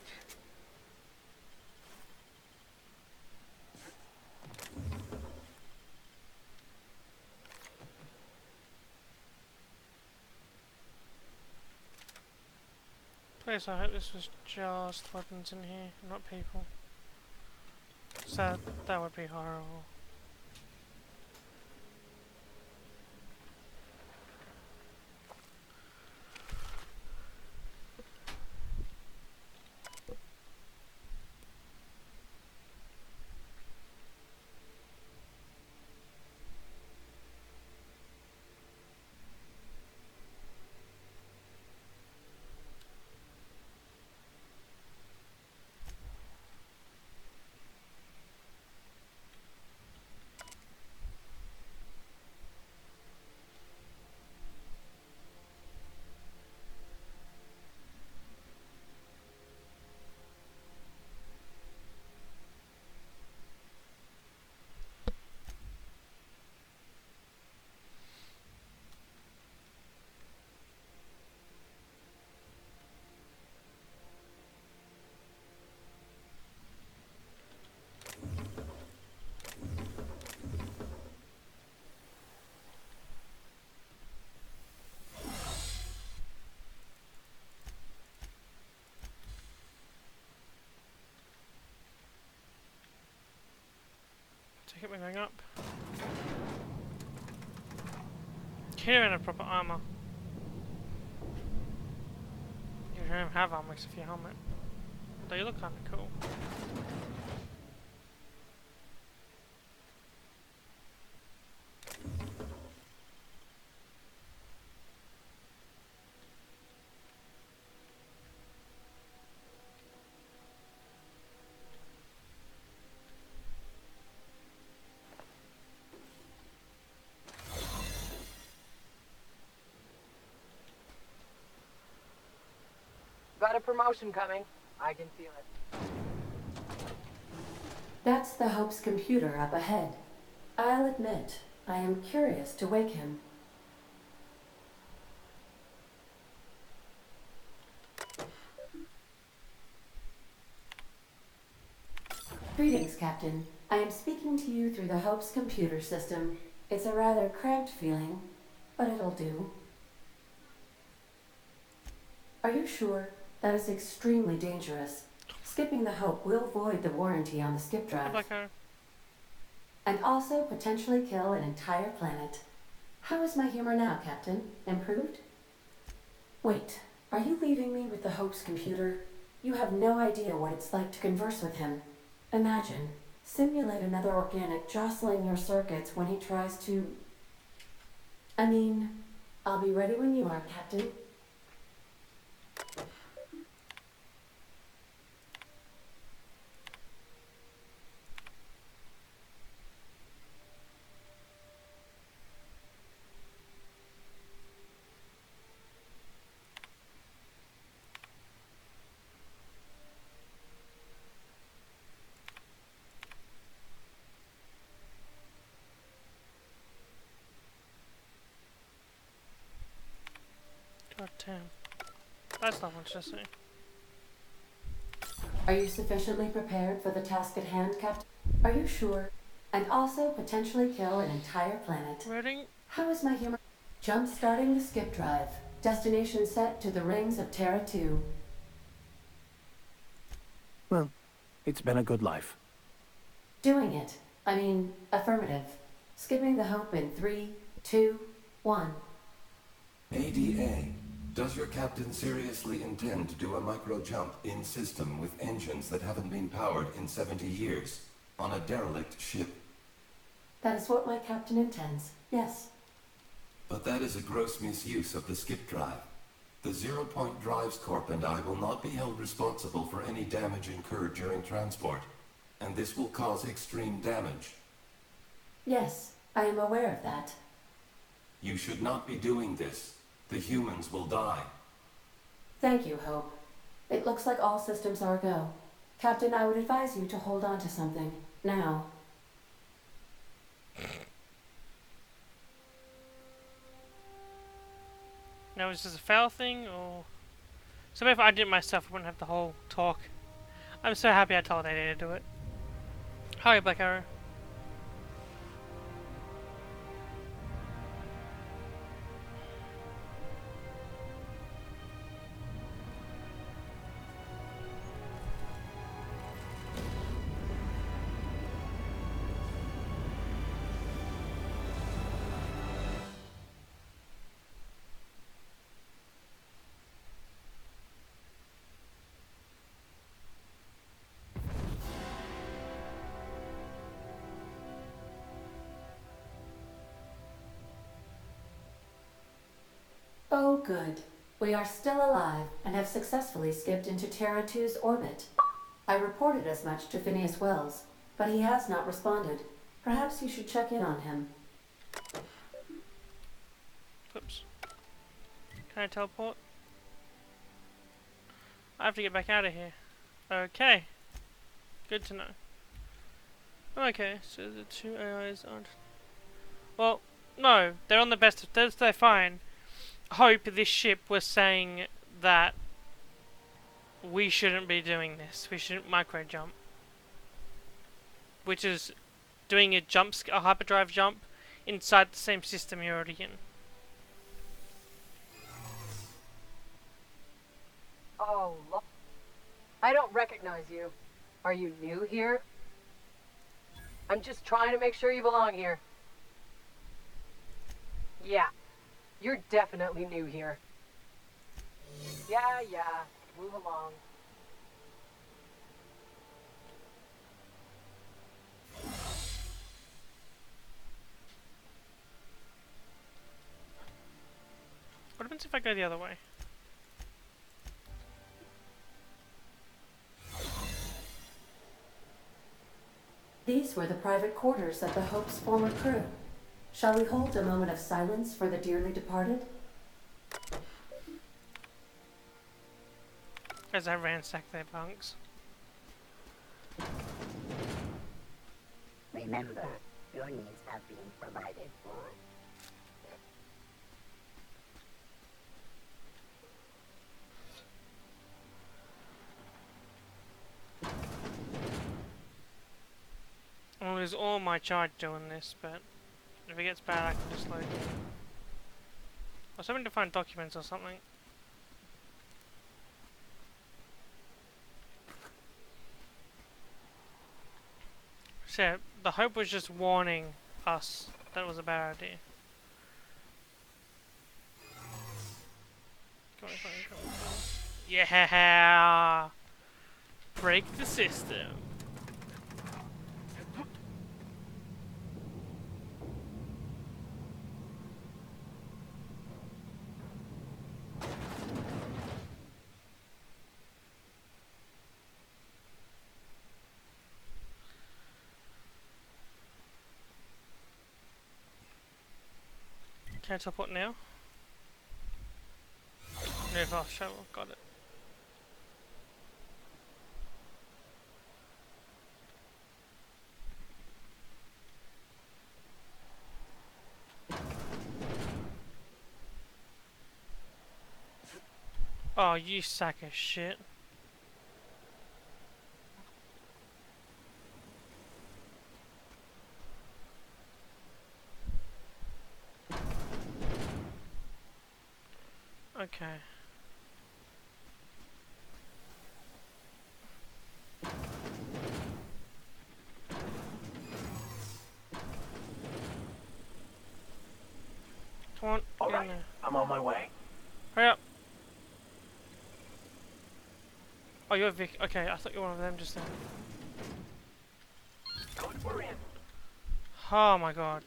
Please, I hope this was just weapons in here, not people. So that would be horrible. Keep me going up. You're in a proper armor. You don't even have armor except for your helmet. Though you look kinda cool. Got a promotion coming. I can feel it. That's the Hope's computer up ahead. I'll admit, I am curious to wake him. Greetings, Captain. I am speaking to you through the Hope's computer system. It's a rather cramped feeling, but it'll do. Are you sure? That is extremely dangerous. Skipping the Hope will void the warranty on the skip drive. And also potentially kill an entire planet. How is my humor now, Captain? Improved? Wait, are you leaving me with the Hope's computer? You have no idea what it's like to converse with him. Imagine, simulate another organic jostling your circuits when he tries to... I mean, I'll be ready when you are, Captain. God damn. That's not much to say. Are you sufficiently prepared for the task at hand, Captain? Are you sure? And also potentially kill an entire planet. Ready? How is my humor? Jump-starting the skip drive. Destination set to the rings of Terra 2. Well, it's been a good life. Doing it. I mean, affirmative. Skipping the Hope in 3, 2, 1. ADA. Does your captain seriously intend to do a micro-jump in system with engines that haven't been powered in 70 years on a derelict ship? That is what my captain intends, yes. But that is a gross misuse of the skip drive. The Zero Point Drives Corp and I will not be held responsible for any damage incurred during transport, and this will cause extreme damage. Yes, I am aware of that. You should not be doing this. The humans will die. Thank you, Hope. It looks like all systems are go. Captain, I would advise you to hold on to something. Now. Now, is this a foul thing, or So if I did it myself, I wouldn't have the whole talk. I'm so happy I told AD to do it. Hi, Black Arrow. Oh, good. We are still alive and have successfully skipped into Terra 2's orbit. I reported as much to Phineas Wells, but he has not responded. Perhaps you should check in on him. Oops. Can I teleport? I have to get back out of here. Okay. Good to know. Okay, so the two AIs aren't... Well, no, they're on the best of... They're fine. Hope this ship was saying that we shouldn't be doing this. We shouldn't micro jump. Which is doing a hyperdrive jump inside the same system you're already in. Oh, look. I don't recognize you. Are you new here? I'm just trying to make sure you belong here. Yeah. You're definitely new here. Yeah, move along. What happens if I go the other way? These were the private quarters of the Hope's former crew. Shall we hold a moment of silence for the dearly departed? As I ransack their bunks. Remember, your needs have been provided for. I'll lose all my charge doing this, but if it gets bad I can just load in. I was hoping to find documents or something. So, the Hope was just warning us that it was a bad idea. Come on, come on, come on. Yeah! Break the system. Can I teleport now? No, fast travel, got it. Oh, you sack of shit. Okay. Come on, all get in right, there. I'm on my way. Hurry up. Oh, you're Vic. Okay, I thought you were one of them just then. Good, we're in. Oh my god.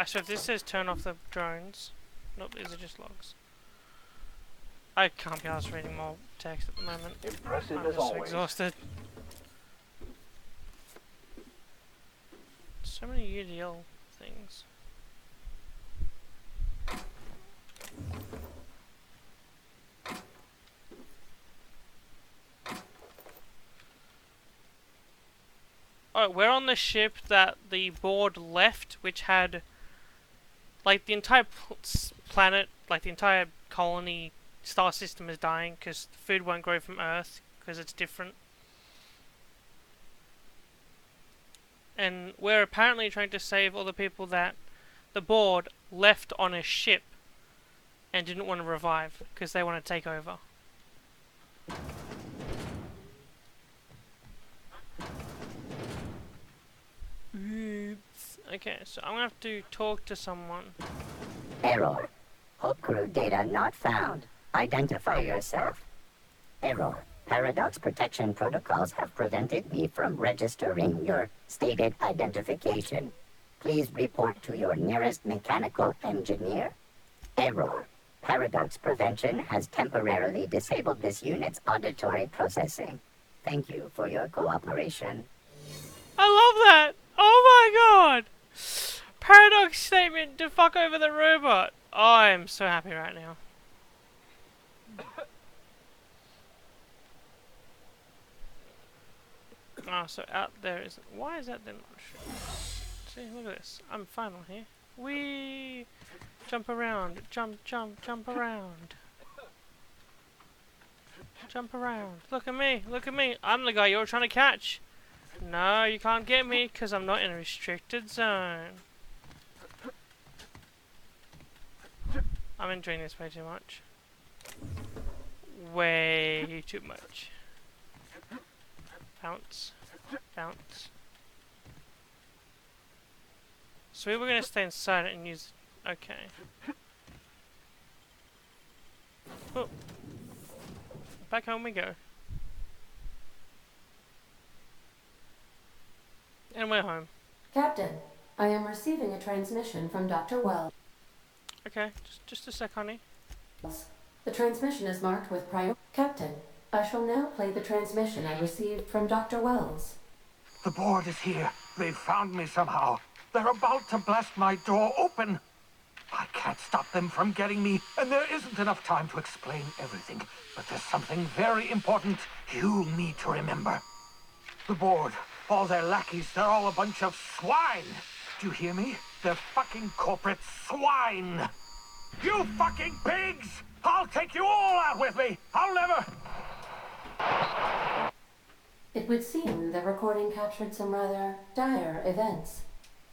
So if this says turn off the drones. Nope, these are just logs. I can't be arsed reading more text at the moment. Impressive I'm as just always. exhausted. So many UDL things. Oh, we're on the ship that the board left, which had, like, the entire planet, like, the entire colony star system is dying because food won't grow from Earth because it's different. And we're apparently trying to save all the people that the board left on a ship and didn't want to revive because they want to take over. Oops. Okay, so I'm gonna have to talk to someone. Error. Hope crew data not found. Identify yourself. Error. Paradox protection protocols have prevented me from registering your stated identification. Please report to your nearest mechanical engineer. Error. Paradox prevention has temporarily disabled this unit's auditory processing. Thank you for your cooperation. I love that! Oh my god! Paradox statement to fuck over the robot. Oh, I'm so happy right now. Oh, so out there isn't. Why is that then not showing? See, look at this. I'm final here. Whee! Jump around. Jump, jump, jump around. Jump around. Look at me. Look at me. I'm the guy you're trying to catch. No, you can't get me because I'm not in a restricted zone. I'm enjoying this way too much. Way too much. Bounce. Bounce. So we were going to stay inside it and use... Okay. Oh. Back home we go. And we're home. Captain, I am receiving a transmission from Dr. Wells. Okay, just a sec, honey. The transmission is marked with prior... Captain, I shall now play the transmission I received from Dr. Wells. The board is here. They've found me somehow. They're about to blast my door open. I can't stop them from getting me, and there isn't enough time to explain everything. But there's something very important you need to remember. The board, all their lackeys, they're all a bunch of swine. Do you hear me? They're fucking corporate swine. You fucking pigs! I'll take you all out with me. I'll never... It would seem the recording captured some rather dire events.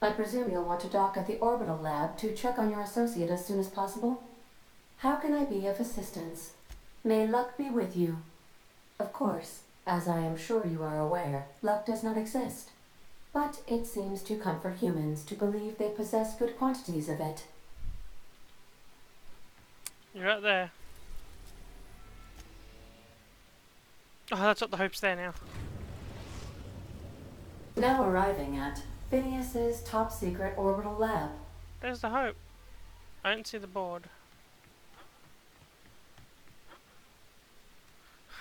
I presume you'll want to dock at the orbital lab to check on your associate as soon as possible. How can I be of assistance? May luck be with you. Of course, as I am sure you are aware, luck does not exist. But it seems to comfort humans to believe they possess good quantities of it. You're right there. Oh, that's up the Hope's there now. Now arriving at Phineas's top secret orbital lab. There's the Hope. I didn't see the board.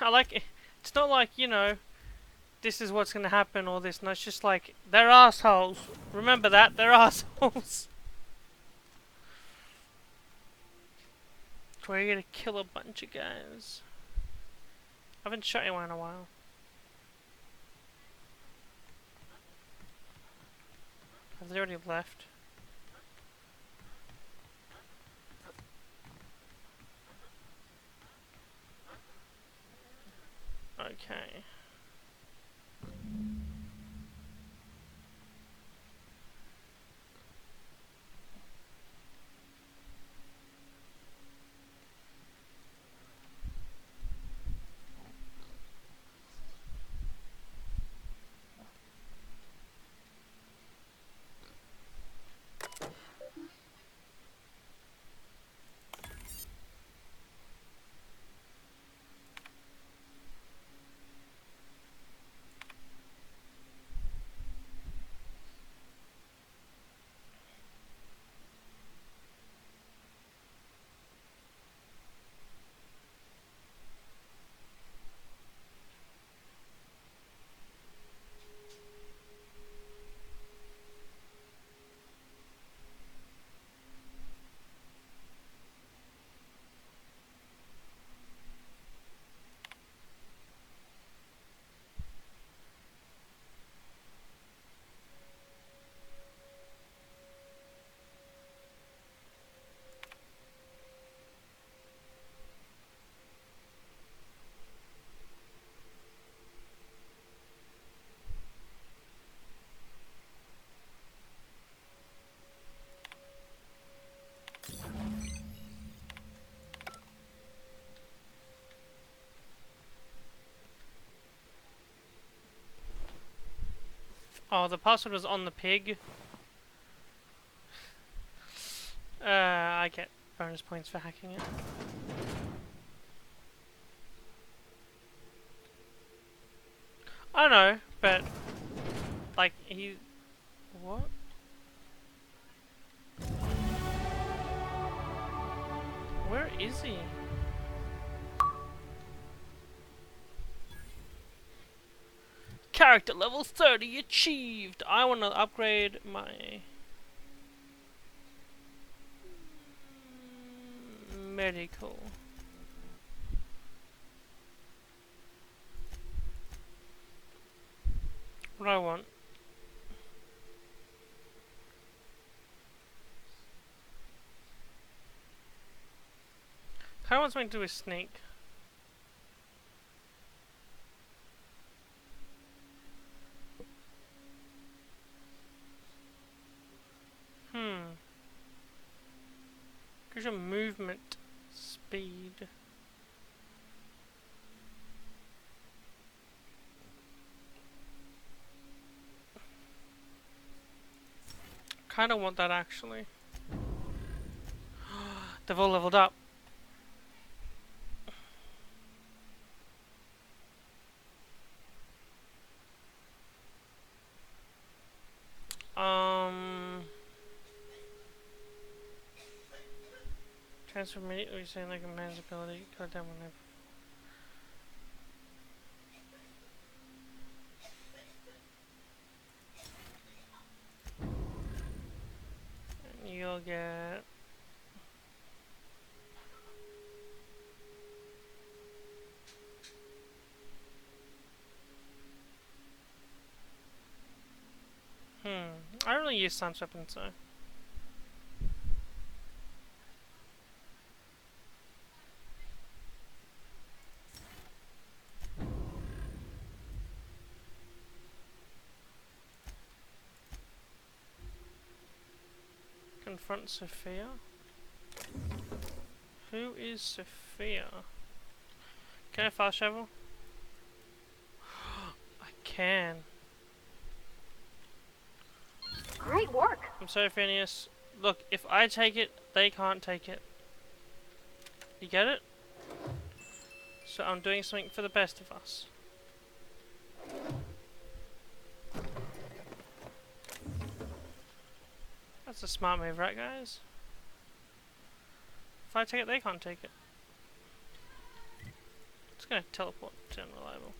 I like it. It's not like, you know, this is what's gonna happen or this. No, it's just like, they're assholes. Remember that, they're assholes. We're gonna kill a bunch of guys. I haven't shot anyone in a while. Have they already left? Okay. Oh, the password was on the pig. I get bonus points for hacking it. I know, but like what? Where is he? Character level 30 achieved! I want to upgrade my medical. What do I want? Kinda want something to do with sneak. Gives you movement speed. Kinda want that actually. They've all leveled up. Transfer immediately saying like a man's ability. Go down whenever. And you'll get I don't really use Sun's weapon, so confront Sophia. Who is Sophia? Can I fast travel? I can. Great work. I'm sorry, Phineas. Look, if I take it, they can't take it. You get it? So I'm doing something for the best of us. That's a smart move, right, guys? If I take it, they can't take it. It's gonna teleport to unreliable.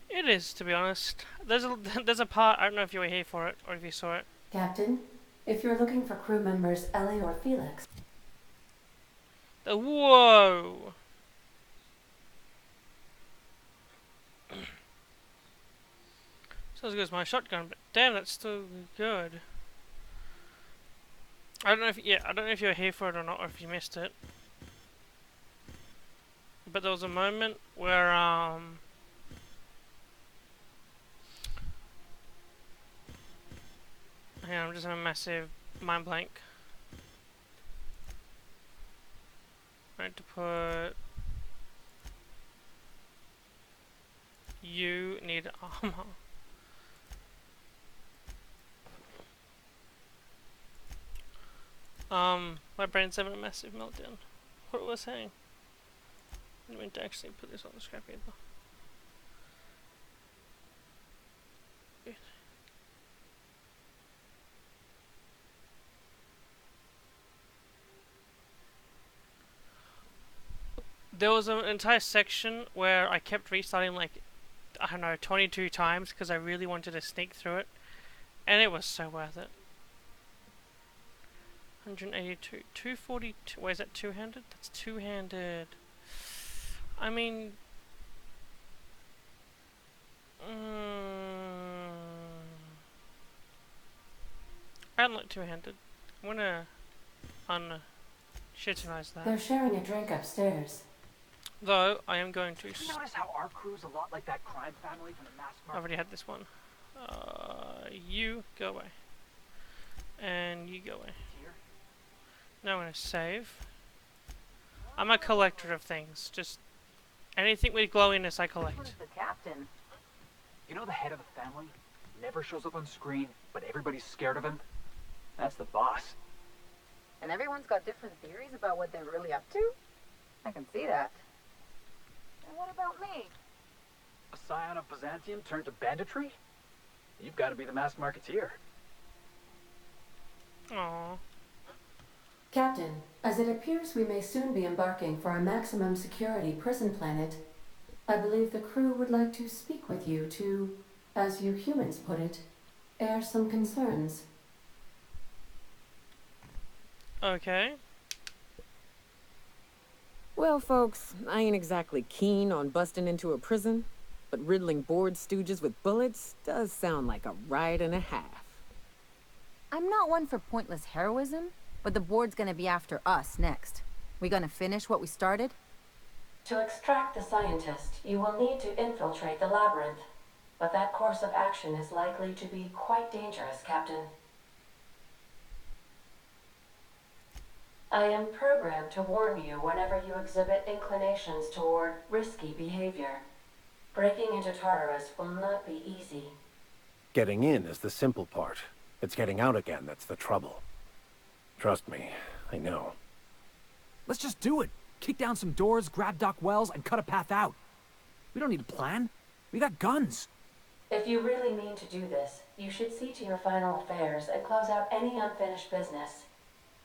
It is, to be honest. There's a part, I don't know if you were here for it or if you saw it. Captain, if you're looking for crew members Ellie or Felix. Whoa! So as good as my shotgun, but damn, that's still good. I don't know if I don't know if you were here for it or not, or if you missed it. But there was a moment where hang on, I'm just having a massive mind blank. I need to put you need armor. My brain's having a massive meltdown. What was I saying? I didn't mean to actually put this on the scrap either. There was an entire section where I kept restarting like, I don't know, 22 times because I really wanted to sneak through it. And it was so worth it. 182, 242, wait, is that two-handed? That's two-handed. I mean... I don't like two-handed. I'm gonna shitterize that. They're sharing a drink upstairs. Though, I am going to... Did you notice how our crew's a lot like that crime family from the mass I already had this one. You go away. And you go away. Now I'm going to save. I'm a collector of things. Just Anything with glowiness I collect. Who's the captain? You know the head of the family? Never shows up on screen, but everybody's scared of him? That's the boss. And everyone's got different theories about what they're really up to? I can see that. And what about me? A scion of Byzantium turned to banditry? You've got to be the masked marketeer. Aww. Captain, as it appears we may soon be embarking for a maximum security prison planet, I believe the crew would like to speak with you to, as you humans put it, air some concerns. Okay. Well, folks, I ain't exactly keen on busting into a prison, but riddling bored stooges with bullets does sound like a ride and a half. I'm not one for pointless heroism, but the board's gonna be after us next. We gonna finish what we started? To extract the scientist, you will need to infiltrate the labyrinth, but that course of action is likely to be quite dangerous, Captain. I am programmed to warn you whenever you exhibit inclinations toward risky behavior. Breaking into Tartarus will not be easy. Getting in is the simple part. It's getting out again that's the trouble. Trust me, I know. Let's just do it. Kick down some doors, grab Doc Wells, and cut a path out. We don't need a plan. We got guns. If you really mean to do this, you should see to your final affairs and close out any unfinished business.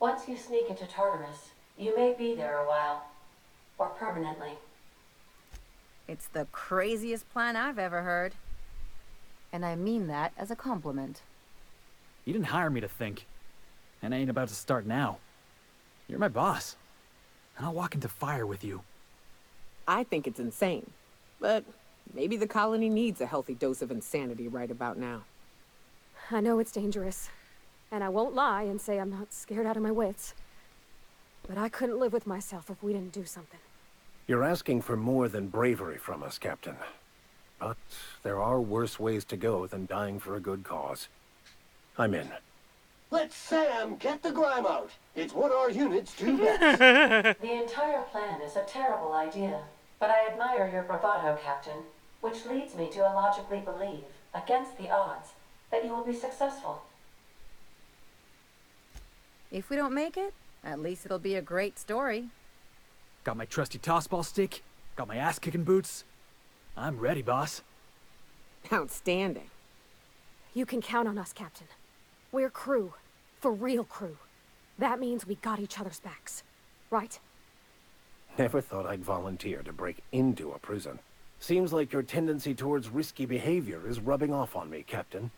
Once you sneak into Tartarus, you may be there a while. Or permanently. It's the craziest plan I've ever heard. And I mean that as a compliment. You didn't hire me to think. And I ain't about to start now. You're my boss. And I'll walk into fire with you. I think it's insane, but maybe the colony needs a healthy dose of insanity right about now. I know it's dangerous, and I won't lie and say I'm not scared out of my wits. But I couldn't live with myself if we didn't do something. You're asking for more than bravery from us, Captain. But there are worse ways to go than dying for a good cause. I'm in. Let Sam get the grime out. It's what our units do best. The entire plan is a terrible idea, but I admire your bravado, Captain, which leads me to illogically believe, against the odds, that you will be successful. If we don't make it, at least it'll be a great story. Got my trusty tossball stick. Got my ass-kicking boots. I'm ready, boss. Outstanding. You can count on us, Captain. We're crew. For real crew. That means we got each other's backs. Right? Never thought I'd volunteer to break into a prison. Seems like your tendency towards risky behavior is rubbing off on me, Captain.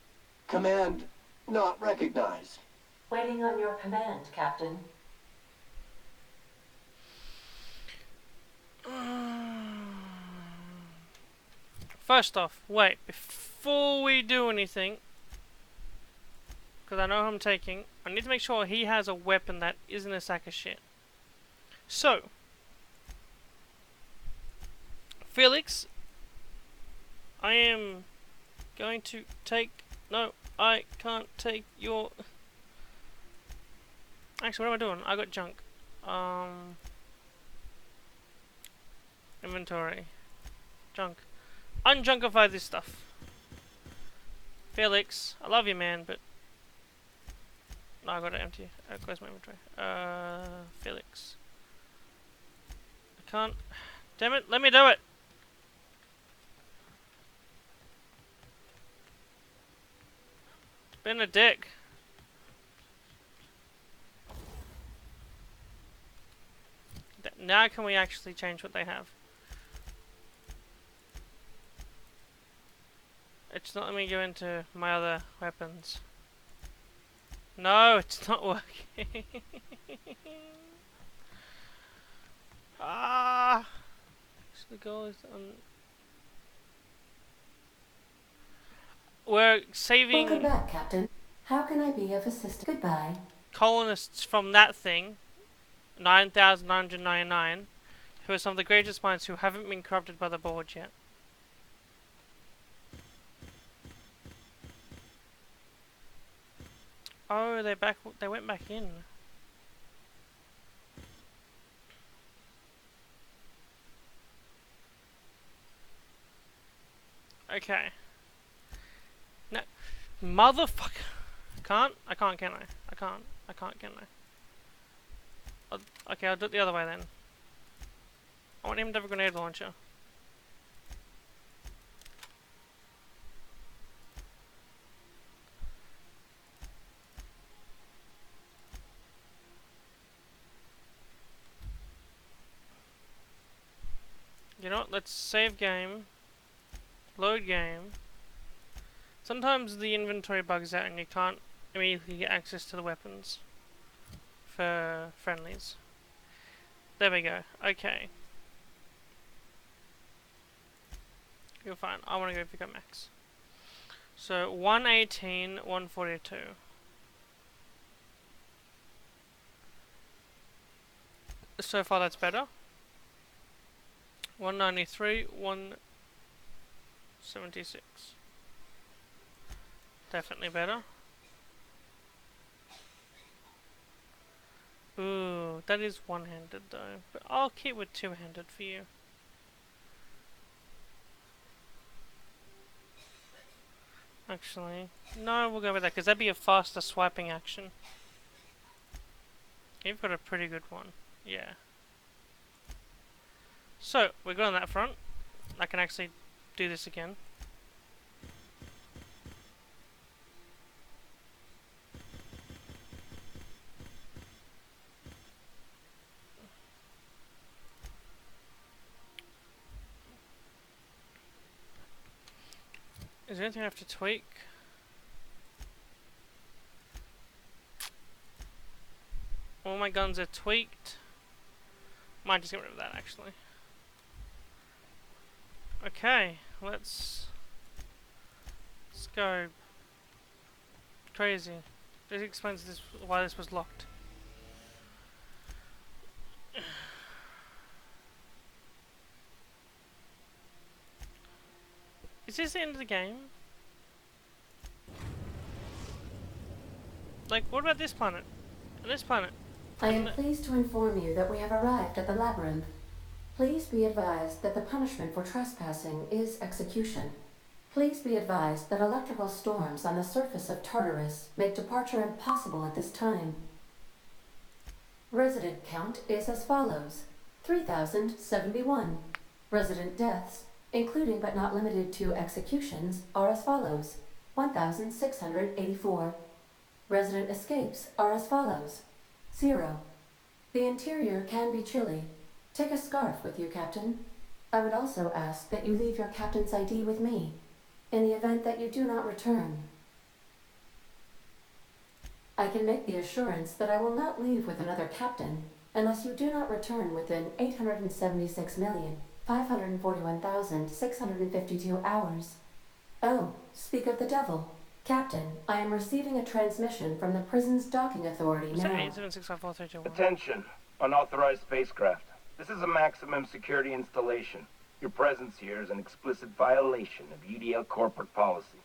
Command not recognized. Waiting on your command, Captain. First off, wait, before we do anything, because I know who I'm taking, I need to make sure he has a weapon that isn't a sack of shit. So, Felix, I am going to take... No, I can't take your... Actually, what am I doing? I got junk. Inventory. Junk. Unjunkify this stuff. Felix, I love you, man, but... No, I got it empty. Close my inventory. Felix. I can't... Damn it, let me do it! Been a dick. Now can we actually change what they have? It's not letting me go into my other weapons. No, it's not working. Ah! So the goal is we're saving... Welcome back, Captain. How can I be of assistance? Goodbye. Colonists from that thing, 9,999, who are some of the greatest minds who haven't been corrupted by the board yet. Oh, they went back in. Okay. No. Motherfucker. I can't, can I? I can't, can I? Okay, I'll do it the other way then. I want him to have a grenade launcher. You know what, let's save game. Load game. Sometimes the inventory bugs out and you can't immediately get access to the weapons for friendlies. There we go. Okay. You're fine. I want to go pick up Max. So 118, 142. So far that's better. 193, 176. Definitely better. Ooh, that is one-handed though. But I'll keep with two-handed for you. Actually, no, we'll go with that because that'd be a faster swiping action. You've got a pretty good one. Yeah. So, we're good on that front. I can actually do this again. Is there anything I have to tweak? All my guns are tweaked. Might just get rid of that actually. Okay, let's go crazy. This explains this why this was locked. Is this the end of the game? Like, what about this planet? And this planet? I am pleased to inform you that we have arrived at the labyrinth. Please be advised that the punishment for trespassing is execution. Please be advised that electrical storms on the surface of Tartarus make departure impossible at this time. Resident count is as follows: 3,071. Resident deaths, including but not limited to executions, are as follows: 1,684. Resident escapes are as follows: 0. The interior can be chilly. Take a scarf with you, Captain. I would also ask that you leave your captain's ID with me, in the event that you do not return. I can make the assurance that I will not leave with another captain unless you do not return within 876,541,652 hours. Oh, speak of the devil. Captain, I am receiving a transmission from the prison's docking authority now. Attention, unauthorized spacecraft. This is a maximum security installation. Your presence here is an explicit violation of UDL corporate policy.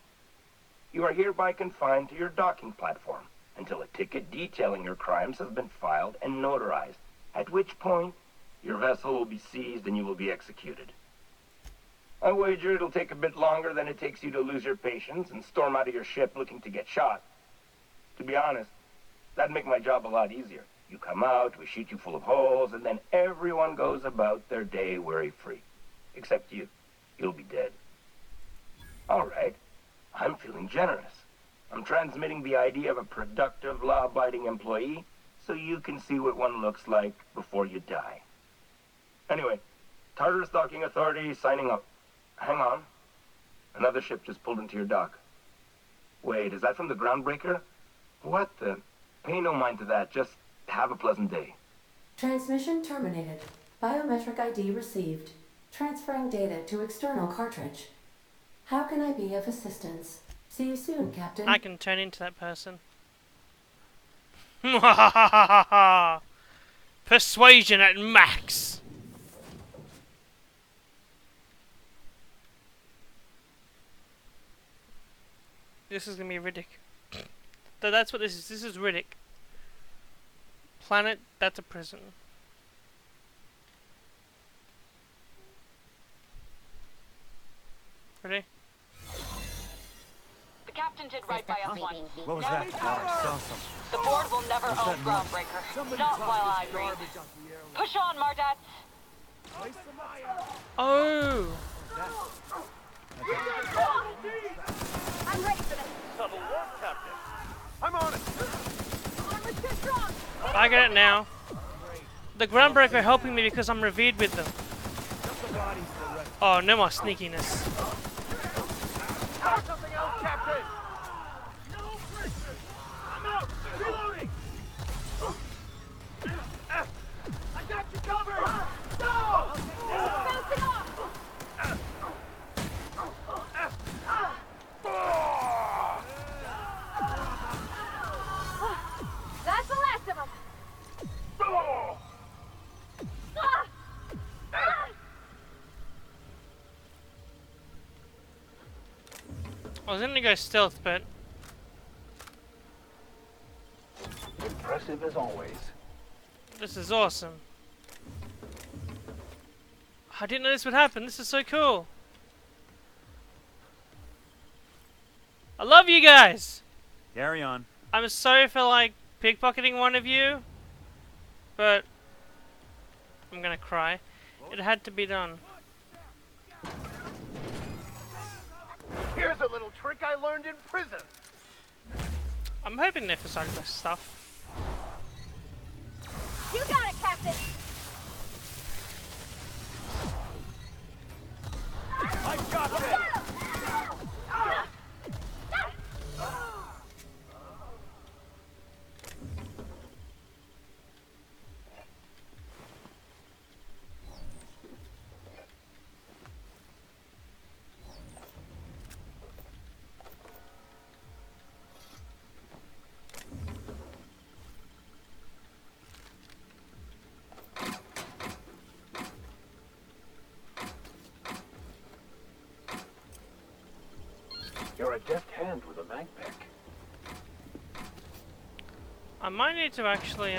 You are hereby confined to your docking platform until a ticket detailing your crimes has been filed and notarized, at which point your vessel will be seized and you will be executed. I wager it'll take a bit longer than it takes you to lose your patience and storm out of your ship looking to get shot. To be honest, that'd make my job a lot easier. You come out, we shoot you full of holes, and then everyone goes about their day worry-free. Except you. You'll be dead. All right. I'm feeling generous. I'm transmitting the idea of a productive, law-abiding employee so you can see what one looks like before you die. Anyway, Tartarus Docking Authority signing up. Hang on. Another ship just pulled into your dock. Wait, is that from the Groundbreaker? What the? Pay no mind to that. Just have a pleasant day. Transmission terminated. Biometric ID received. Transferring data to external cartridge. How can I be of assistance? See you soon, Captain. I can turn into that person. Persuasion at max. This is gonna be Riddick. That's what this is. This is Riddick. Planet, that's a prison. Ready? The captain did right by us once. What was Never that? be Oh, I covered. saw something. The board will never What's own that noise? Groundbreaker. Not while I breathe. Push on, Mardat. Oh! I'm ready for this. Subtle warp, Captain. I'm on it. Armor's too strong. I get it now. The Groundbreaker are helping me because I'm revered with them. Oh, no more sneakiness. Something else, Captain. No pressure. I'm out. Reloading. I got you covered. Go. Bouncing off. That's the last of them. I was gonna go stealth, but Impressive as always. this is awesome. I didn't know this would happen. This is so cool. I love you guys. Carry on. I'm sorry for like pickpocketing one of you, but I'm gonna cry. It had to be done. Here's a little trick I learned in prison. I'm hoping they're for this stuff. You got it, Captain. I got this. You're a deft hand with a mag pick. I might need to actually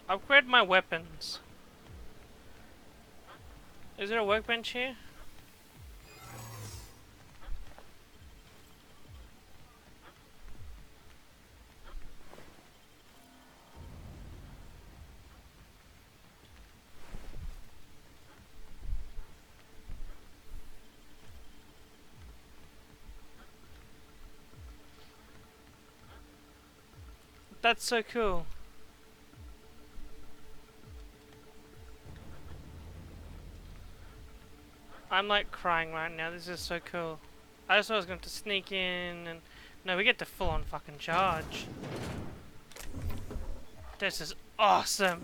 upgrade my weapons. Is there a workbench here? That's so cool. I'm like crying right now. This is so cool. I just thought I was going to sneak in and... No, we get to full on fucking charge. This is awesome.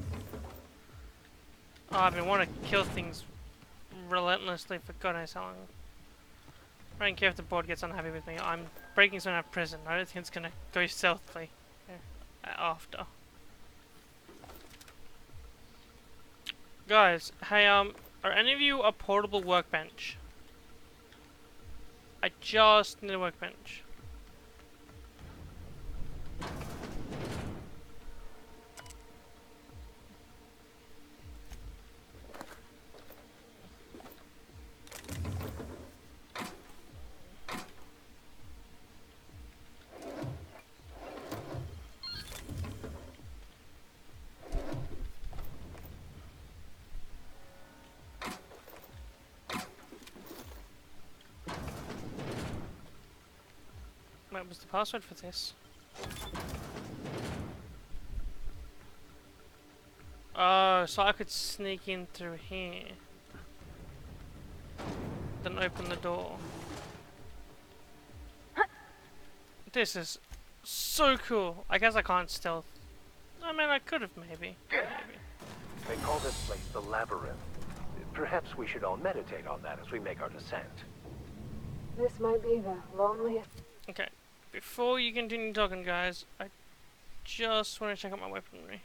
Oh, I've been wanting to kill things relentlessly for God knows how long. I don't care if the board gets unhappy with me. I'm breaking someone out of prison. I don't think it's gonna go stealthily. After. Guys, hey, are any of you a portable workbench? I just need a workbench. What was the password for this? Oh, so I could sneak in through here. Then open the door. This is so cool. I guess I can't stealth. I mean, I could have maybe. They call this place the Labyrinth. Perhaps we should all meditate on that as we make our descent. This might be the loneliest. Okay, before you continue talking, guys, I just want to check out my weaponry.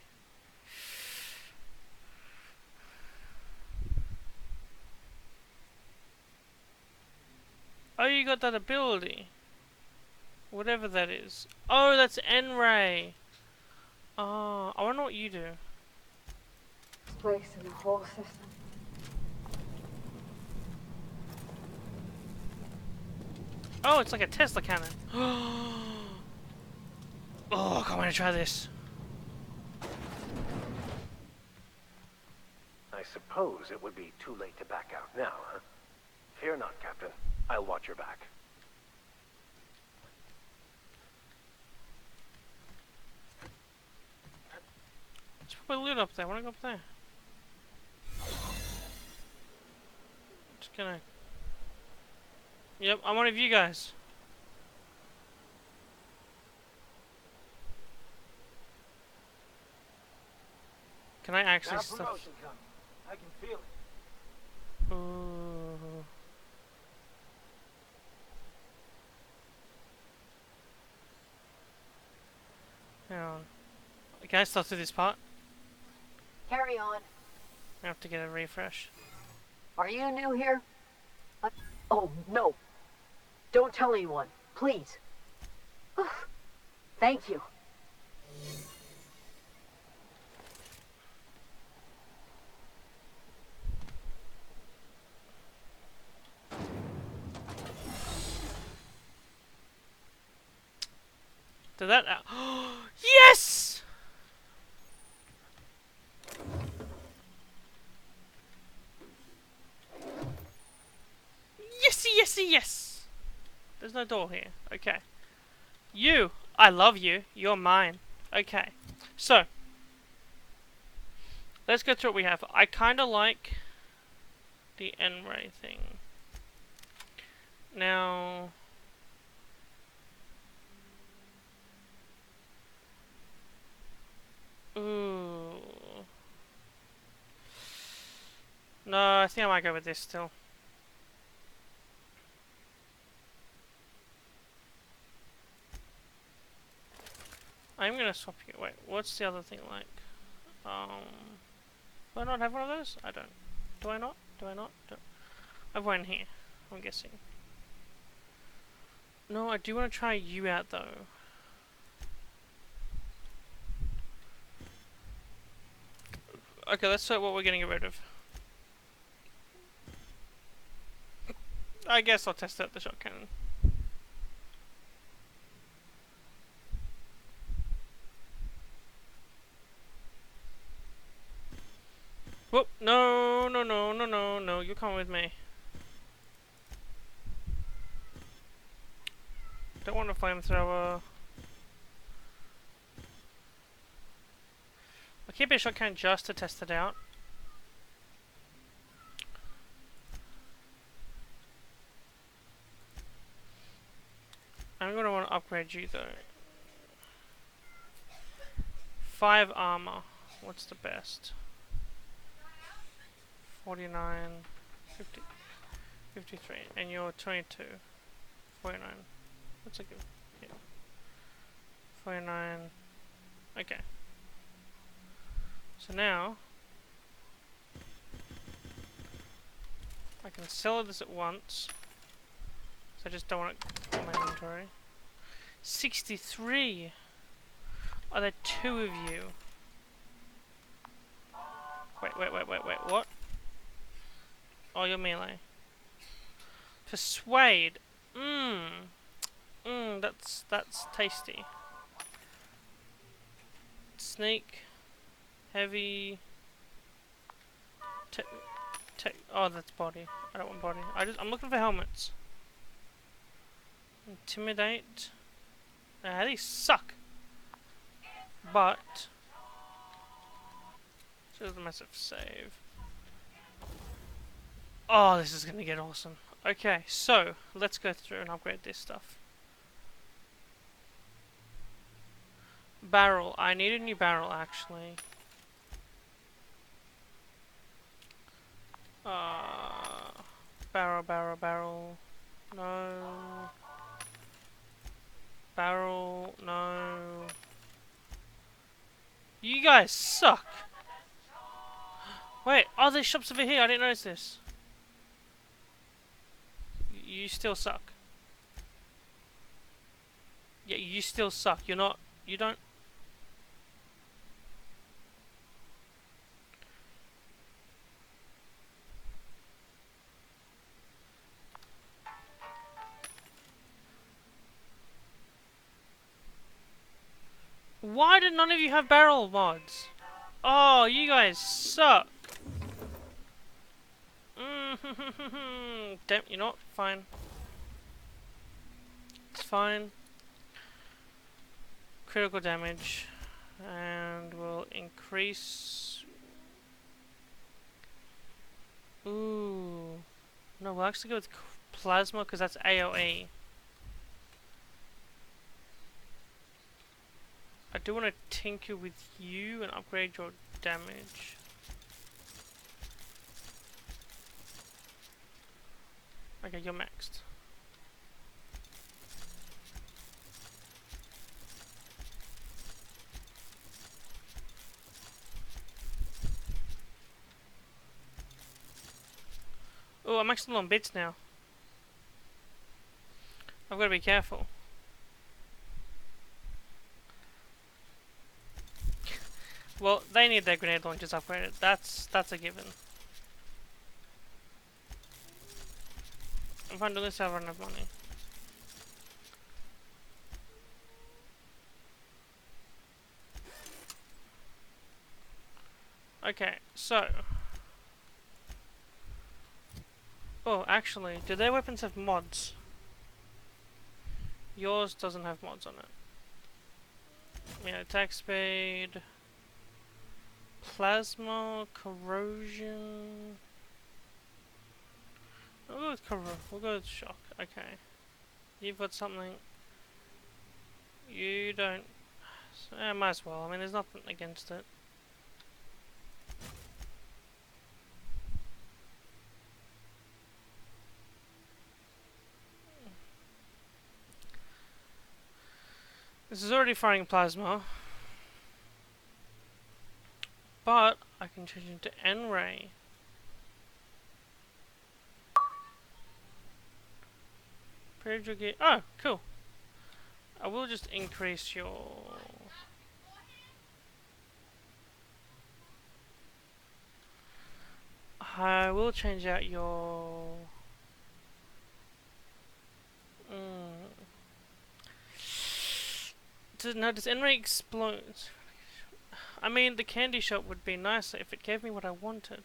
Oh, you got that ability. Whatever that is. Oh, that's N-Ray. Oh, I wonder what you do. Place in the whole system. Oh, it's like a Tesla cannon. Oh, I want to try this. I suppose it would be too late to back out now, huh? Fear not, Captain. I'll watch your back. Let's put a loot up there. I want to go up there. Just gonna... Yep, I'm one of you guys. Can I access Now stuff? promotion coming. I can feel it. Ooh. Hang on. Can I start through this part? Carry on. I have to get a refresh. Are you new here? Oh, no. Don't tell anyone, please. Thank you. Did that... Yes! Yesy, yesy, yes! There's no door here. Okay. You! I love you. You're mine. Okay. So. Let's go through what we have. I kind of like the N-ray thing. Now... Ooh. No, I think I might go with this still. I'm gonna swap you. Wait, what's the other thing like? Do I not have one of those? I don't. Do I not? Do I not? I have one here, I'm guessing. No, I do want to try you out though. Okay, let's sort what we're gonna get rid of. I guess I'll test out the shotgun. Whoop! No, no, no, no, no, no! You're coming with me. Don't want a flamethrower. I'll keep a shotgun just to test it out. I'm gonna want to upgrade you though. 5 armor. What's the best? 49, 50, 53, and you're 22. 49. What's a good? Yeah. 49. Okay. So now I can sell this at once. So I just don't want it in my inventory. 63. Are there 2 of you? Wait, what? Oh, you're melee. Persuade. That's tasty. Sneak. Heavy. Oh, that's body. I don't want body. I'm looking for helmets. Intimidate. These suck. But just a massive save. Oh, this is gonna get awesome. Okay, so let's go through and upgrade this stuff. Barrel. I need a new barrel actually. Barrel. No. Barrel. No. You guys suck. Wait. Oh, there's shops over here. I didn't notice this. You still suck. Yeah, you still suck. You're not. You don't. Why did none of you have barrel mods? Oh, you guys suck. Damn, you know what? Fine. It's fine. Critical damage. And we'll increase... Ooh. No, we'll actually go with plasma because that's AoE. I do want to tinker with you and upgrade your damage. Okay, you're maxed. Oh, I'm actually on bits now. I've got to be careful. Well, they need their grenade launchers upgraded. That's a given. If I'm doing this, I'll run out of money. Okay, so... Oh, actually, do their weapons have mods? Yours doesn't have mods on it. Yeah, attack speed... Plasma, corrosion... We'll go with we'll go with shock, okay. You've got something... You don't... might as well, I mean there's nothing against it. This is already firing plasma. But I can change it to N-ray. Oh, cool. I will just increase your... I will change out your... Does N-ray explode? I mean, the candy shop would be nicer if it gave me what I wanted.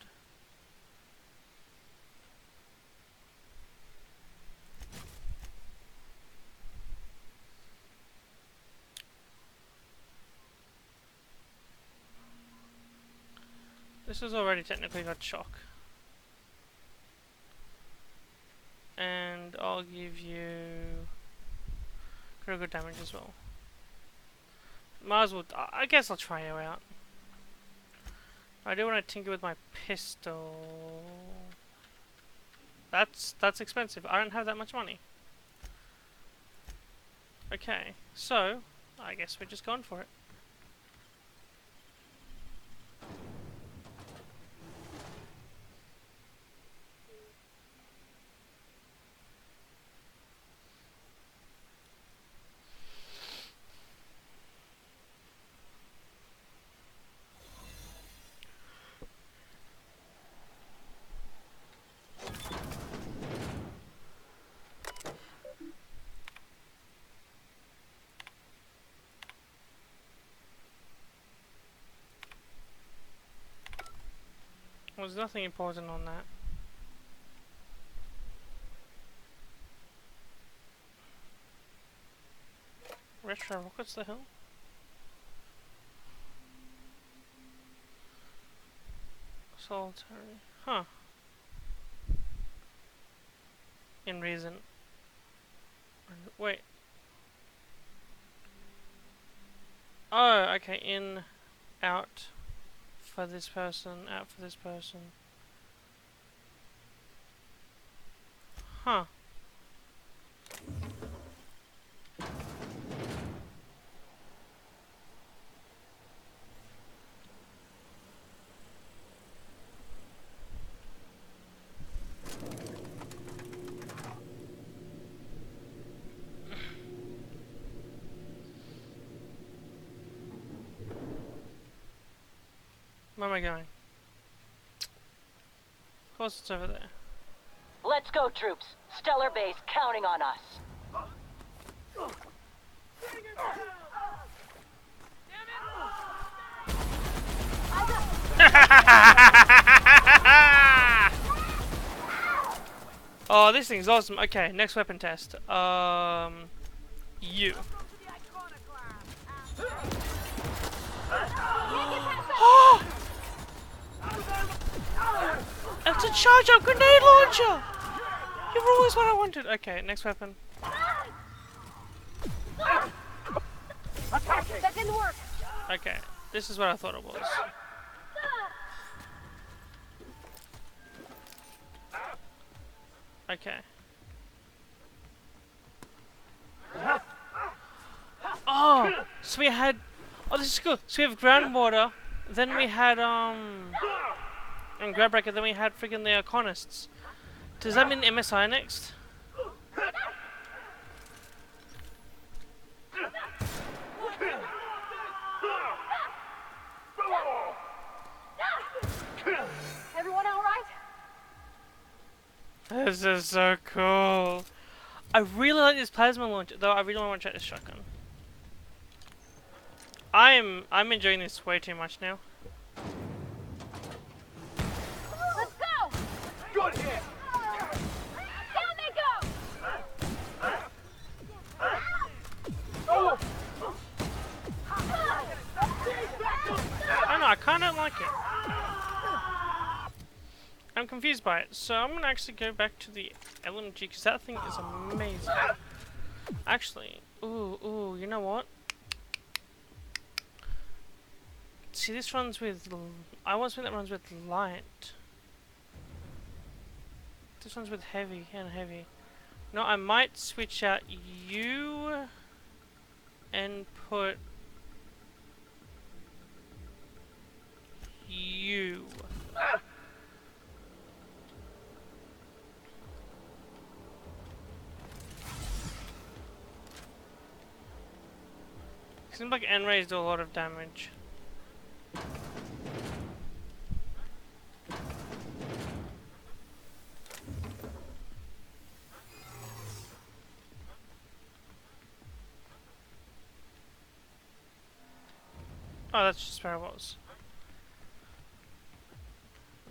This has already technically got shock. And I'll give you critical damage as well. Might as well, I guess I'll try you out. I do want to tinker with my pistol. That's expensive. I don't have that much money. Okay, so I guess we're just going for it. There's nothing important on that. Retro rockets the hell? Solitary. Huh. In reason. Wait. Oh, okay. In, out. For this person, out for this person. Huh. Where am I going? Of course it's over there. Let's go, troops. Stellar Base counting on us. Oh, this thing's awesome. Okay, next weapon test. You. It's a charge-up grenade launcher! You're always what I wanted. Okay, next weapon. That didn't work. Okay, this is what I thought it was. Okay. Oh, so we had. Oh, this is cool. So we have groundwater. Then we had and Grabbreaker. Then we had freaking the Arcanists. Does that mean MSI next? Everyone all right? This is so cool. I really like this plasma launcher, though. I really want to try this shotgun. I'm enjoying this way too much now. Let's go! Good hit! Down they go! Oh! I don't know, I kind of like it. I'm confused by it, so I'm gonna actually go back to the LMG because that thing is amazing. Actually, ooh, you know what? See, this runs with. I want something that runs with light. This one's with heavy and heavy. No, I might switch out you and put you. Seems like N-rays do a lot of damage. Oh, that's just where I was.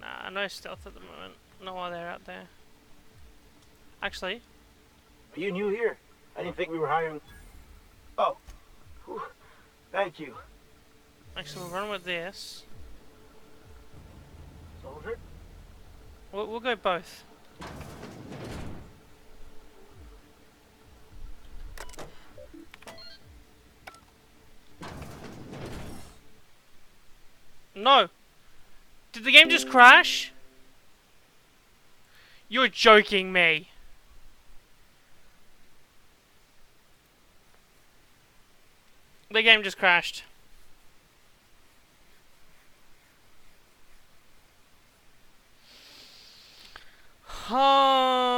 Nah, no stealth at the moment. No while they're out there. Actually. Are you new here? I didn't think we were hiring. Oh. Whew. Thank you. Actually, we'll run with this. Soldier? We'll go both. No! Did the game just crash? You're joking me. The game just crashed. Oh.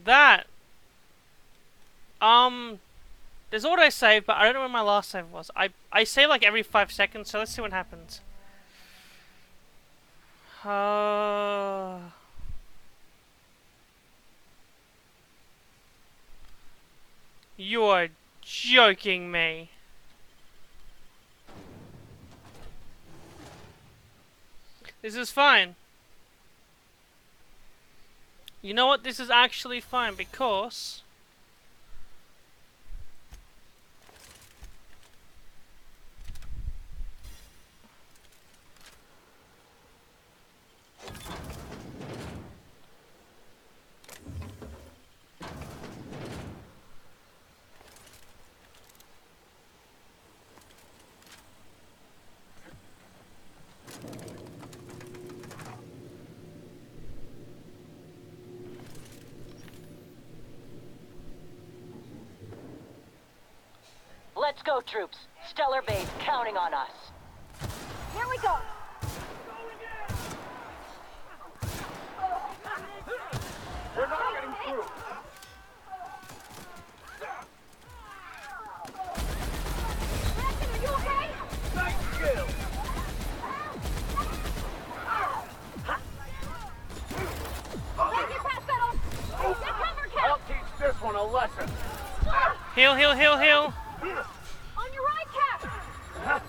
That. There's auto save, but I don't know where my last save was. I save like every 5 seconds, so let's see what happens. You're joking me. This is fine. You know what? This is actually fine because Let's go, troops. Stellar Base counting on us. Here we go. We're not getting through. lesson. Heal, heal, heal, heal. On your right, Cap!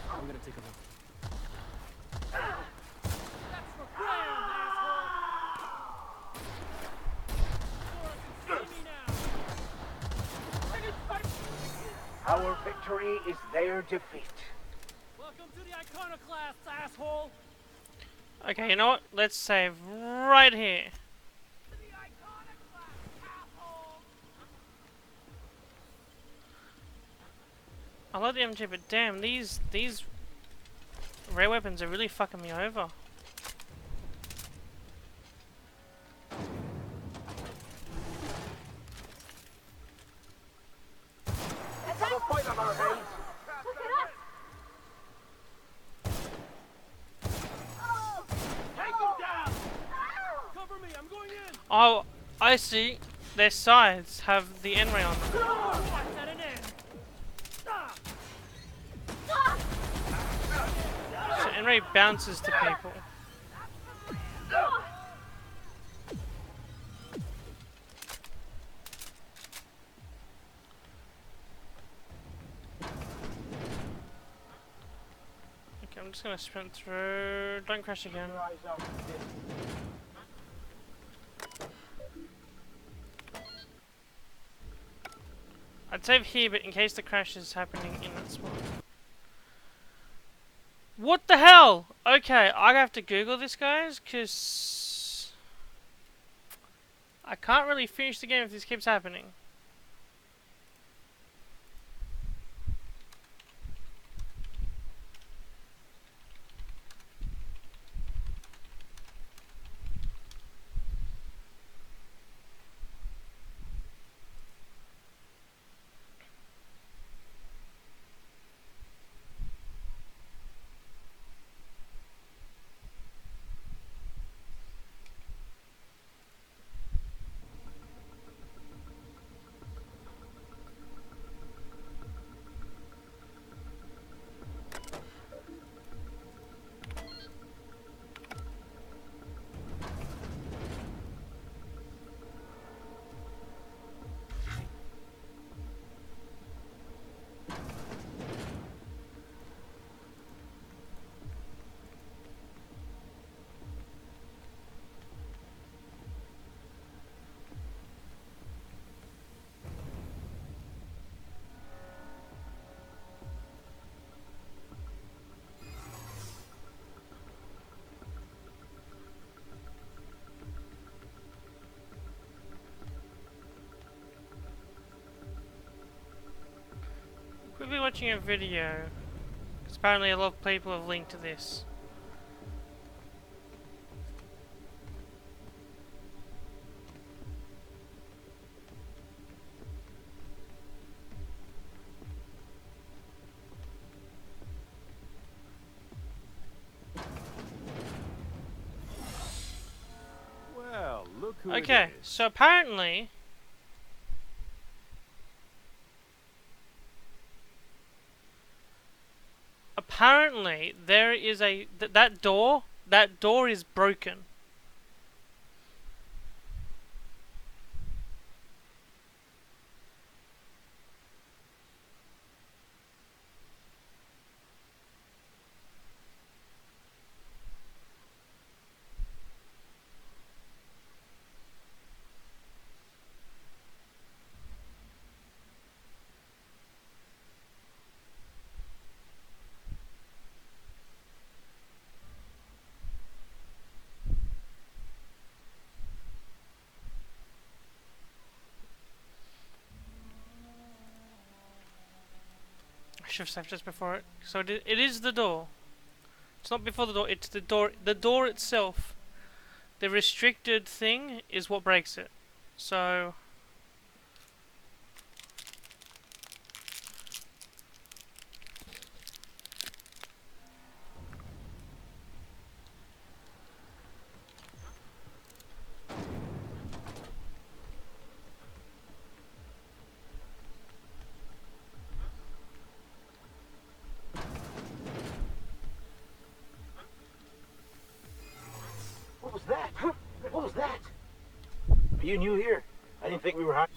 I'm gonna take a look. Our victory is their defeat. Welcome to the Iconoclasts, asshole! Okay, you know what? Let's save right here. I love the MG, but damn, these rare weapons are really fucking me over. Have a fight on our hands. Look at us! Take them down. Cover me, I'm going in! Oh, I see. Their sides have the N-ray on them. So N-ray bounces to people. Okay, I'm just gonna sprint through. Don't crash again. I'd save here, but in case the crash is happening in that spot. What the hell? Okay, I have to Google this, guys, because I can't really finish the game if this keeps happening. We'll be watching a video, because apparently a lot of people have linked to this. Well, look who Okay, it is. so apparently there is a that door is broken. I should have saved just before it. So it is the door. It's not before the door, it's the door. The door itself. The restricted thing is what breaks it. So You new here? I didn't think we were high.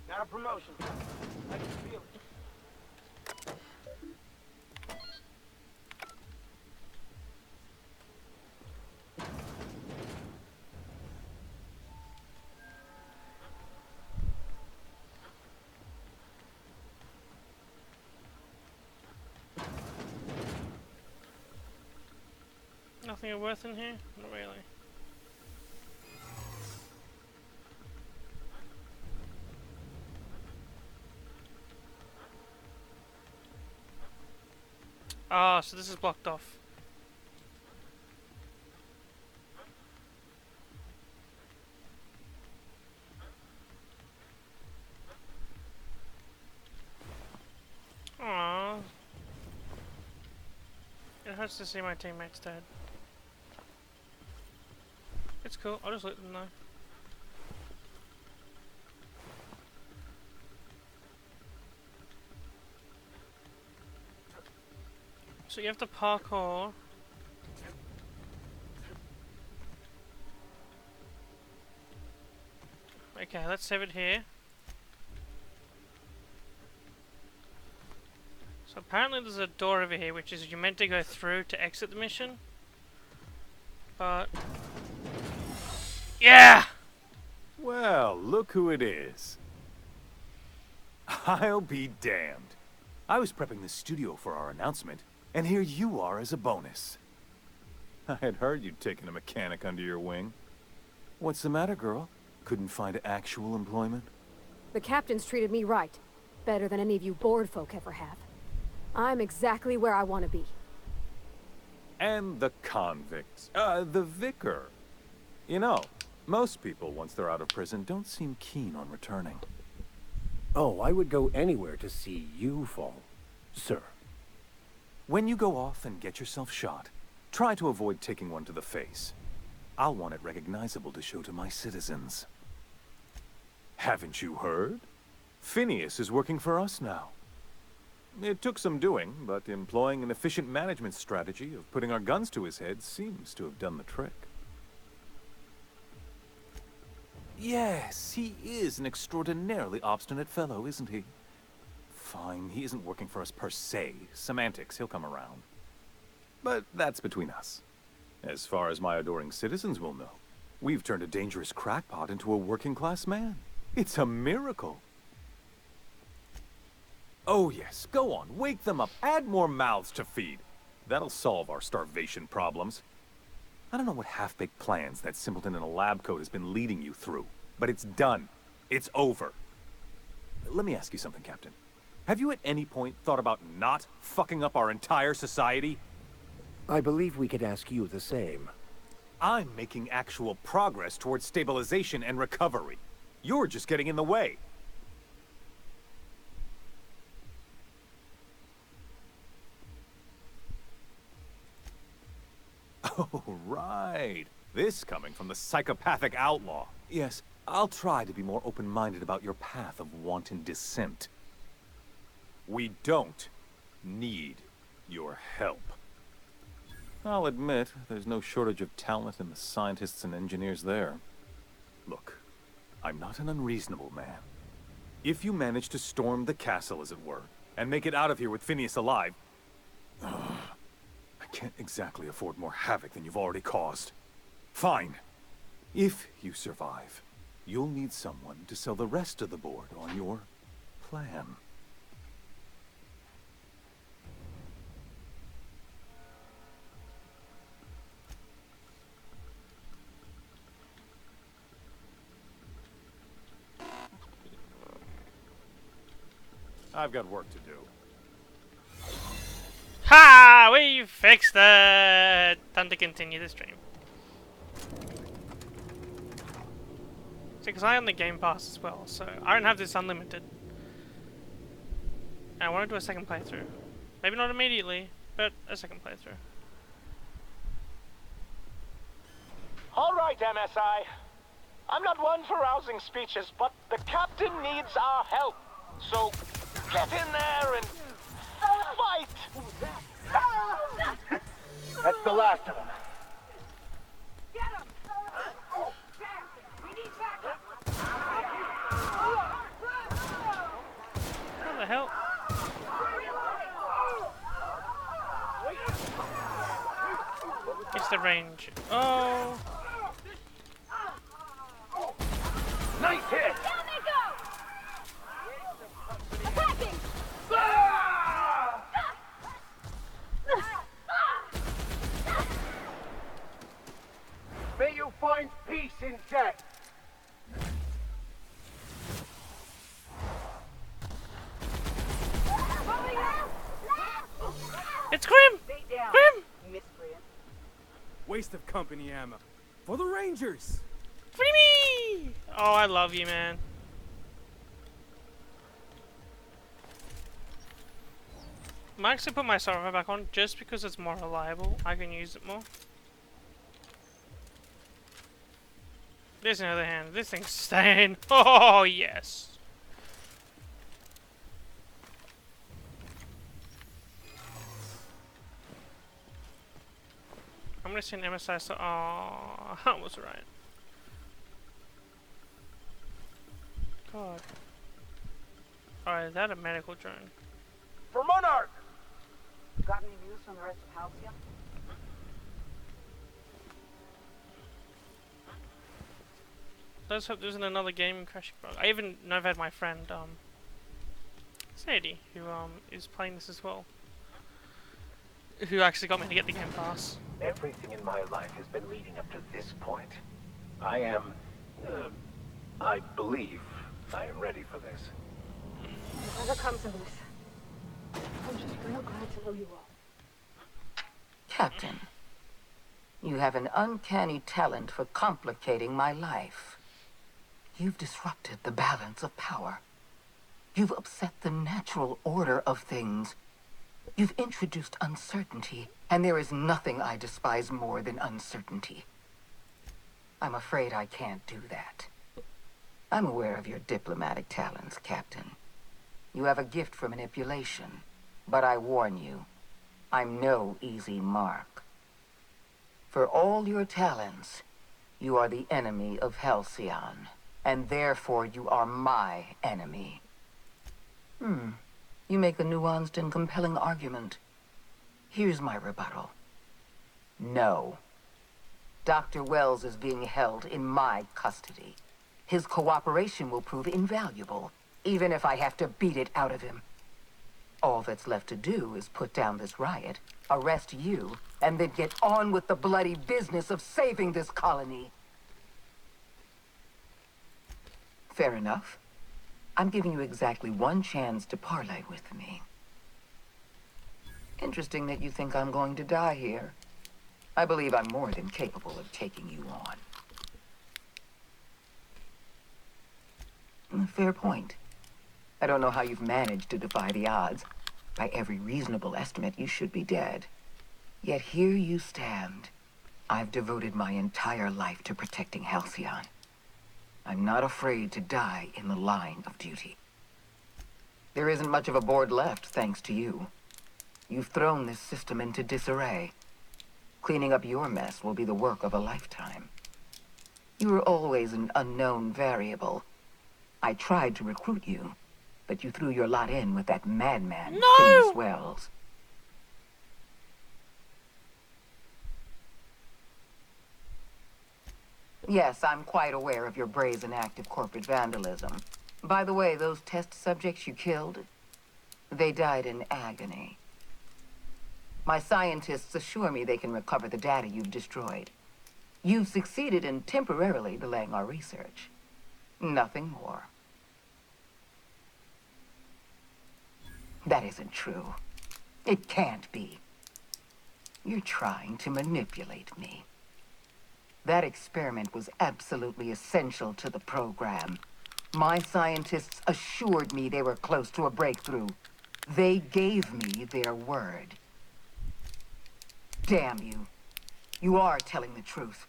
Got a promotion. I can feel it. Nothing of worth in here? Not really. Ah, so this is blocked off. Aww. It hurts to see my teammates dead. It's cool, I'll just let them know. So you have to parkour. Okay, let's save it here. So apparently there's a door over here which is you're meant to go through to exit the mission. But... yeah! Well, look who it is. I'll be damned. I was prepping the studio for our announcement, and here you are as a bonus. I had heard you'd taken a mechanic under your wing. What's the matter, girl? Couldn't find actual employment? The captain's treated me right. Better than any of you bored folk ever have. I'm exactly where I want to be. And the convict. The vicar. You know, most people, once they're out of prison, don't seem keen on returning. Oh, I would go anywhere to see you fall, sir. When you go off and get yourself shot, try to avoid taking one to the face. I'll want it recognizable to show to my citizens. Haven't you heard? Phineas is working for us now. It took some doing, but employing an efficient management strategy of putting our guns to his head seems to have done the trick. Yes, he is an extraordinarily obstinate fellow, isn't he? Fine, he isn't working for us per se. Semantics, he'll come around. But that's between us. As far as my adoring citizens will know, we've turned a dangerous crackpot into a working-class man. It's a miracle. Oh yes, go on, wake them up, add more mouths to feed. That'll solve our starvation problems. I don't know what half-baked plans that simpleton in a lab coat has been leading you through, but it's done. It's over. Let me ask you something, Captain. Have you at any point thought about not fucking up our entire society? I believe we could ask you the same. I'm making actual progress towards stabilization and recovery. You're just getting in the way. Oh, right. This coming from the psychopathic outlaw. Yes, I'll try to be more open-minded about your path of wanton descent. We don't need your help. I'll admit, there's no shortage of talent in the scientists and engineers there. Look, I'm not an unreasonable man. If you manage to storm the castle, as it were, and make it out of here with Phineas alive, I can't exactly afford more havoc than you've already caused. Fine. If you survive, you'll need someone to sell the rest of the board on your plan. I've got work to do. Ha! We fixed it! Time to continue the stream. Because I own the Game Pass as well, so I don't have this unlimited. And I want to do a second playthrough. Maybe not immediately, but a second playthrough. All right, MSI. I'm not one for rousing speeches, but the captain needs our help. So get in there and fight! That's the last of them. How the hell? It's the range. Oh. Nice hit! Down they go! Attacking! May you find peace in death. It's Grim! Grim! Waste of company ammo. For the Rangers! Free me! Oh, I love you, man. I might actually put my server back on just because it's more reliable. I can use it more. This, on the other hand, this thing's staying. Oh, yes. I'm gonna see an MSI, so oh, I was right. God. Alright, is that a medical drone? For Monarch! Got any news from the rest of Halcyon? Let's hope there isn't another game crashing bug. I even know I've had my friend, Sadie, who, is playing this as well. Who actually got me to get the Game Pass. Everything in my life has been leading up to this point. I believe I am ready for this. Whatever comes of this, I'm just real glad to know you all. Captain, you have an uncanny talent for complicating my life. You've disrupted the balance of power. You've upset the natural order of things. You've introduced uncertainty, and there is nothing I despise more than uncertainty. I'm afraid I can't do that. I'm aware of your diplomatic talents, Captain. You have a gift for manipulation, but I warn you, I'm no easy mark. For all your talents, you are the enemy of Halcyon, and therefore you are my enemy. You make a nuanced and compelling argument. Here's my rebuttal. No. Dr. Wells is being held in my custody. His cooperation will prove invaluable, even if I have to beat it out of him. All that's left to do is put down this riot, arrest you, and then get on with the bloody business of saving this colony. Fair enough. I'm giving you exactly one chance to parley with me. Interesting that you think I'm going to die here. I believe I'm more than capable of taking you on. Fair point. I don't know how you've managed to defy the odds. By every reasonable estimate, you should be dead. Yet here you stand. I've devoted my entire life to protecting Halcyon. I'm not afraid to die in the line of duty. There isn't much of a board left, thanks to you. You've thrown this system into disarray. Cleaning up your mess will be the work of a lifetime. You were always an unknown variable. I tried to recruit you, but you threw your lot in with that madman, Phineas Wells. Yes, I'm quite aware of your brazen act of corporate vandalism. By the way, those test subjects you killed, they died in agony. My scientists assure me they can recover the data you've destroyed. You've succeeded in temporarily delaying our research. Nothing more. That isn't true. It can't be. You're trying to manipulate me. That experiment was absolutely essential to the program. My scientists assured me they were close to a breakthrough. They gave me their word. Damn you. You are telling the truth.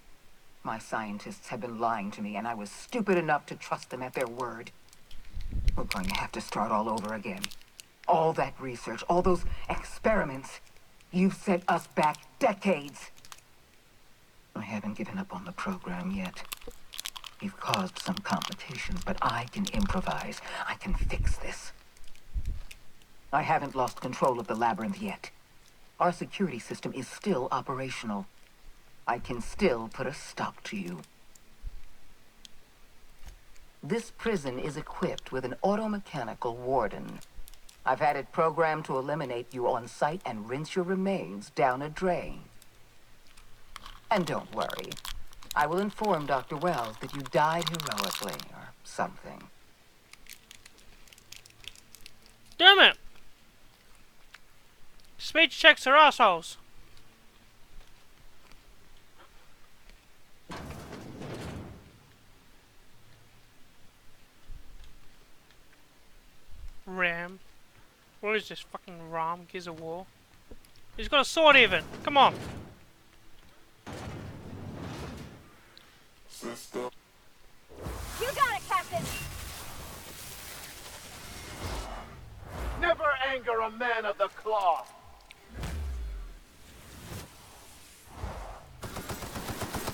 My scientists have been lying to me, and I was stupid enough to trust them at their word. We're going to have to start all over again. All that research, all those experiments, you've set us back decades. I haven't given up on the program yet. You've caused some complications, but I can improvise. I can fix this. I haven't lost control of the labyrinth yet. Our security system is still operational. I can still put a stop to you. This prison is equipped with an automechanical warden. I've had it programmed to eliminate you on sight and rinse your remains down a drain. And don't worry. I will inform Dr. Wells that you died heroically or something. Damn it! Speech checks are assholes. Ram. What is this, fucking Ram? Gears of War? He's got a sword even! Come on! You got it, Captain! Never anger a man of the cloth!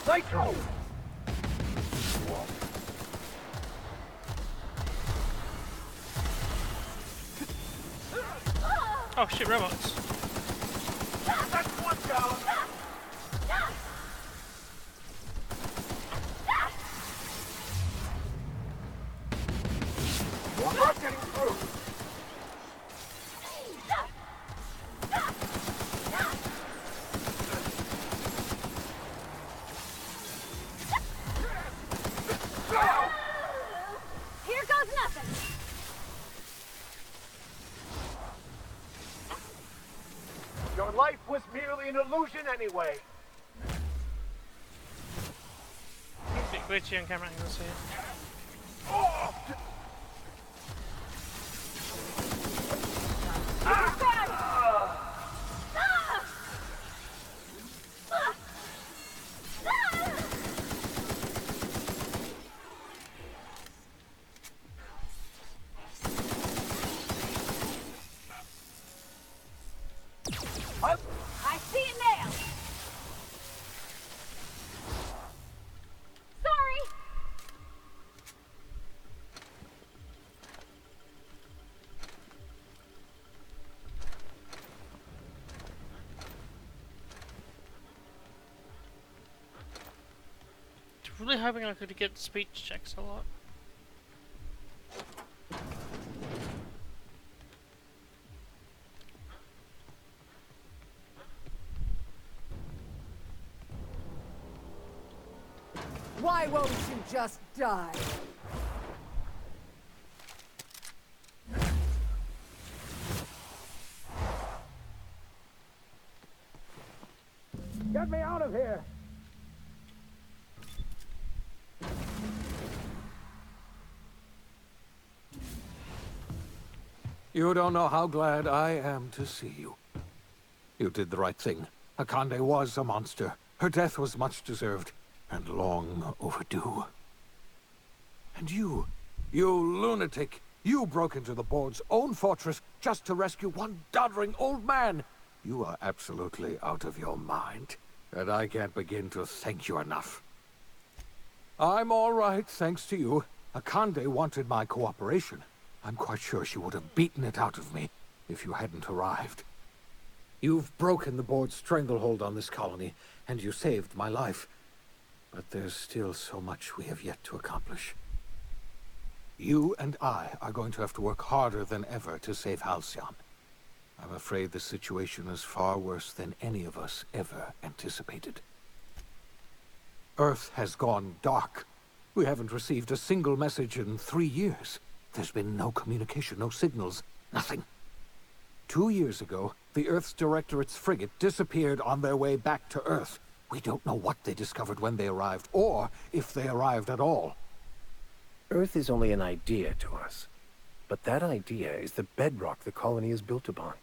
Psycho! Oh shit, robots. That's one down! We're not getting through! Here goes nothing! Your life was merely an illusion anyway. It's a bit glitchy on camera angles here. Oh! I see it now! Sorry! Really hoping I could get speech checks a lot. Why won't you just die? Get me out of here! You don't know how glad I am to see you. You did the right thing. Akande was a monster. Her death was much deserved, and long overdue. And you lunatic, you broke into the board's own fortress just to rescue one doddering old man. You are absolutely out of your mind, and I can't begin to thank you enough. I'm all right, thanks to you. Akande wanted my cooperation. I'm quite sure she would have beaten it out of me if you hadn't arrived. You've broken the board's stranglehold on this colony, and you saved my life. But there's still so much we have yet to accomplish. You and I are going to have to work harder than ever to save Halcyon. I'm afraid the situation is far worse than any of us ever anticipated. Earth has gone dark. We haven't received a single message in 3 years. There's been no communication, no signals, nothing. 2 years ago, the Earth's Directorate's frigate disappeared on their way back to Earth. We don't know what they discovered when they arrived, or if they arrived at all. Earth is only an idea to us. But that idea is the bedrock the colony is built upon.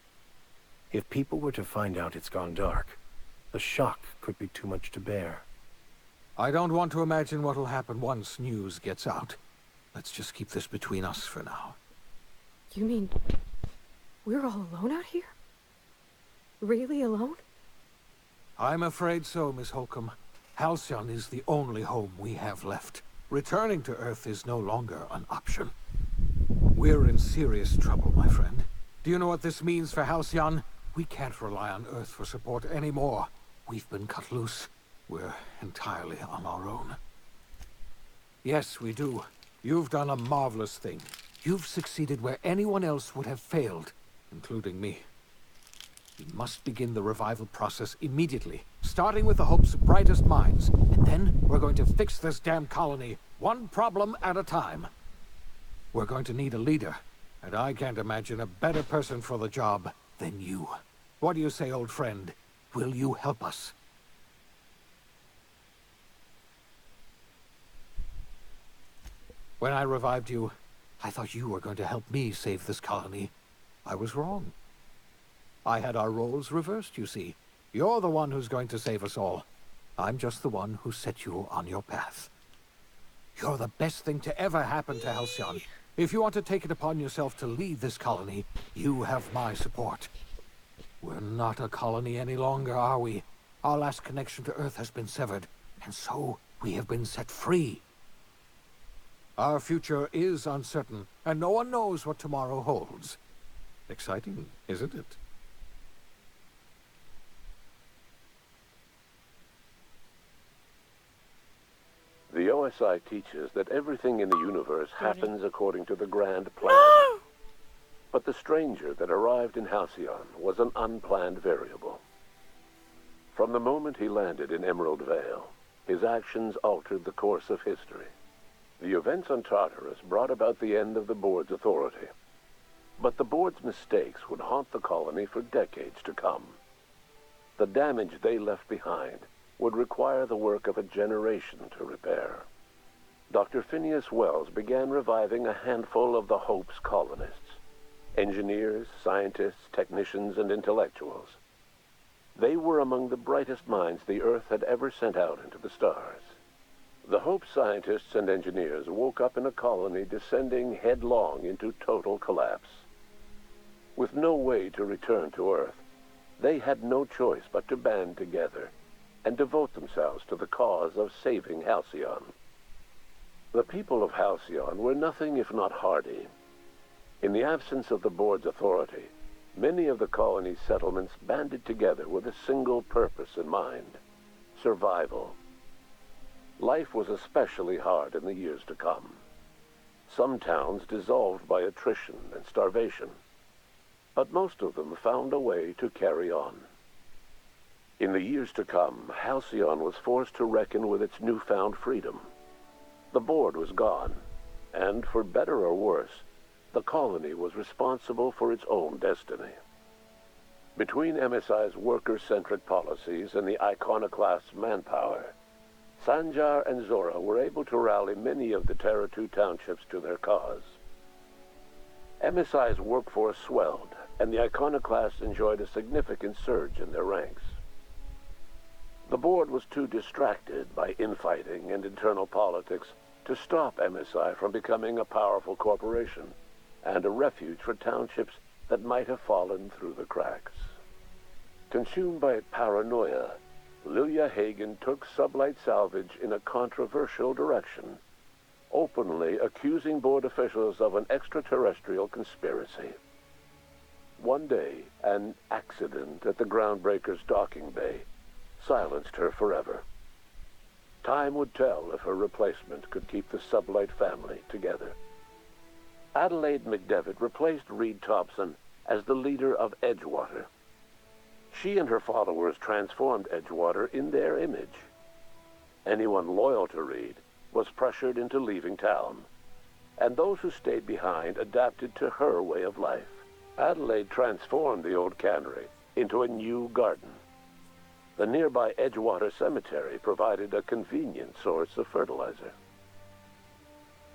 If people were to find out it's gone dark, the shock could be too much to bear. I don't want to imagine what'll happen once news gets out. Let's just keep this between us for now. You mean we're all alone out here? Really alone? I'm afraid so, Miss Holcomb. Halcyon is the only home we have left. Returning to Earth is no longer an option. We're in serious trouble, my friend. Do you know what this means for Halcyon? We can't rely on Earth for support anymore. We've been cut loose. We're entirely on our own. Yes, we do. You've done a marvelous thing. You've succeeded where anyone else would have failed, including me. We must begin the revival process immediately, starting with the Hope's brightest minds. And then we're going to fix this damn colony, one problem at a time. We're going to need a leader, and I can't imagine a better person for the job than you. What do you say, old friend? Will you help us? When I revived you, I thought you were going to help me save this colony. I was wrong. I had our roles reversed, you see. You're the one who's going to save us all. I'm just the one who set you on your path. You're the best thing to ever happen to Halcyon. If you want to take it upon yourself to lead this colony, you have my support. We're not a colony any longer, are we? Our last connection to Earth has been severed, and so we have been set free. Our future is uncertain, and no one knows what tomorrow holds. Exciting, isn't it? The OSI teaches that everything in the universe happens according to the grand plan. No! But the stranger that arrived in Halcyon was an unplanned variable. From the moment he landed in Emerald Vale, his actions altered the course of history. The events on Tartarus brought about the end of the Board's authority. But the Board's mistakes would haunt the colony for decades to come. The damage they left behind would require the work of a generation to repair. Dr. Phineas Wells began reviving a handful of the Hope's colonists. Engineers, scientists, technicians, and intellectuals. They were among the brightest minds the Earth had ever sent out into the stars. The Hope scientists and engineers woke up in a colony descending headlong into total collapse. With no way to return to Earth, they had no choice but to band together and devote themselves to the cause of saving Halcyon. The people of Halcyon were nothing if not hardy. In the absence of the Board's authority, many of the colony's settlements banded together with a single purpose in mind: survival. Life was especially hard in the years to come. Some towns dissolved by attrition and starvation, but most of them found a way to carry on. In the years to come, Halcyon was forced to reckon with its newfound freedom. The Board was gone, and for better or worse, the colony was responsible for its own destiny. Between MSI's worker-centric policies and the iconoclast's manpower, Sanjar and Zora were able to rally many of the Terra 2 townships to their cause. MSI's workforce swelled, and the iconoclasts enjoyed a significant surge in their ranks. The Board was too distracted by infighting and internal politics to stop MSI from becoming a powerful corporation and a refuge for townships that might have fallen through the cracks. Consumed by paranoia, Lilia Hagen took Sublight Salvage in a controversial direction, openly accusing Board officials of an extraterrestrial conspiracy. One day, an accident at the Groundbreaker's docking bay silenced her forever. Time would tell if her replacement could keep the Sublight family together. Adelaide McDevitt replaced Reed Thompson as the leader of Edgewater. She and her followers transformed Edgewater in their image. Anyone loyal to Reed was pressured into leaving town, and those who stayed behind adapted to her way of life. Adelaide transformed the old cannery into a new garden. The nearby Edgewater Cemetery provided a convenient source of fertilizer.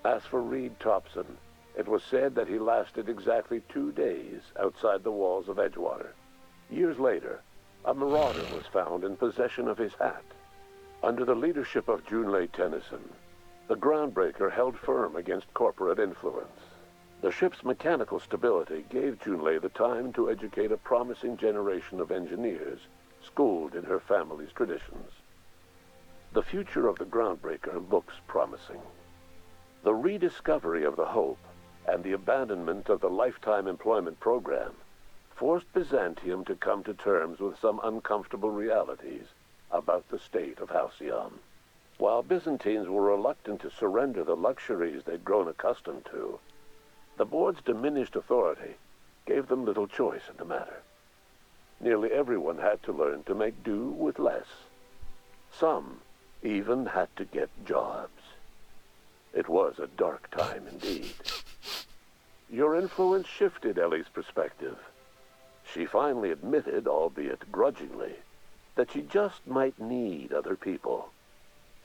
As for Reed Thompson, it was said that he lasted exactly 2 days outside the walls of Edgewater. Years later, a marauder was found in possession of his hat. Under the leadership of Junlei Tennyson, the Groundbreaker held firm against corporate influence. The ship's mechanical stability gave Junlei the time to educate a promising generation of engineers schooled in her family's traditions. The future of the Groundbreaker looks promising. The rediscovery of the Hope and the abandonment of the lifetime employment program forced Byzantium to come to terms with some uncomfortable realities about the state of Halcyon. While Byzantines were reluctant to surrender the luxuries they'd grown accustomed to, the board's diminished authority gave them little choice in the matter. Nearly everyone had to learn to make do with less. Some even had to get jobs. It was a dark time indeed. Your influence shifted Ellie's perspective. She finally admitted, albeit grudgingly, that she just might need other people.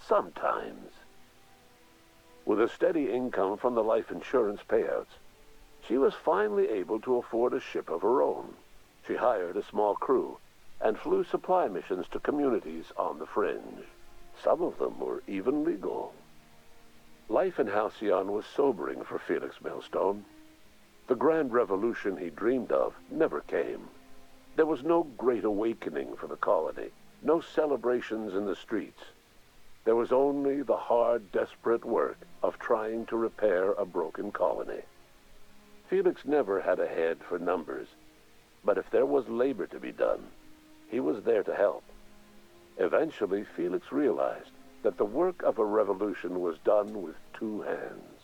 Sometimes. With a steady income from the life insurance payouts, she was finally able to afford a ship of her own. She hired a small crew and flew supply missions to communities on the fringe. Some of them were even legal. Life in Halcyon was sobering for Felix Millstone. The grand revolution he dreamed of never came. There was no great awakening for the colony, no celebrations in the streets. There was only the hard, desperate work of trying to repair a broken colony. Felix never had a head for numbers, but if there was labor to be done, he was there to help. Eventually, Felix realized that the work of a revolution was done with 2 hands.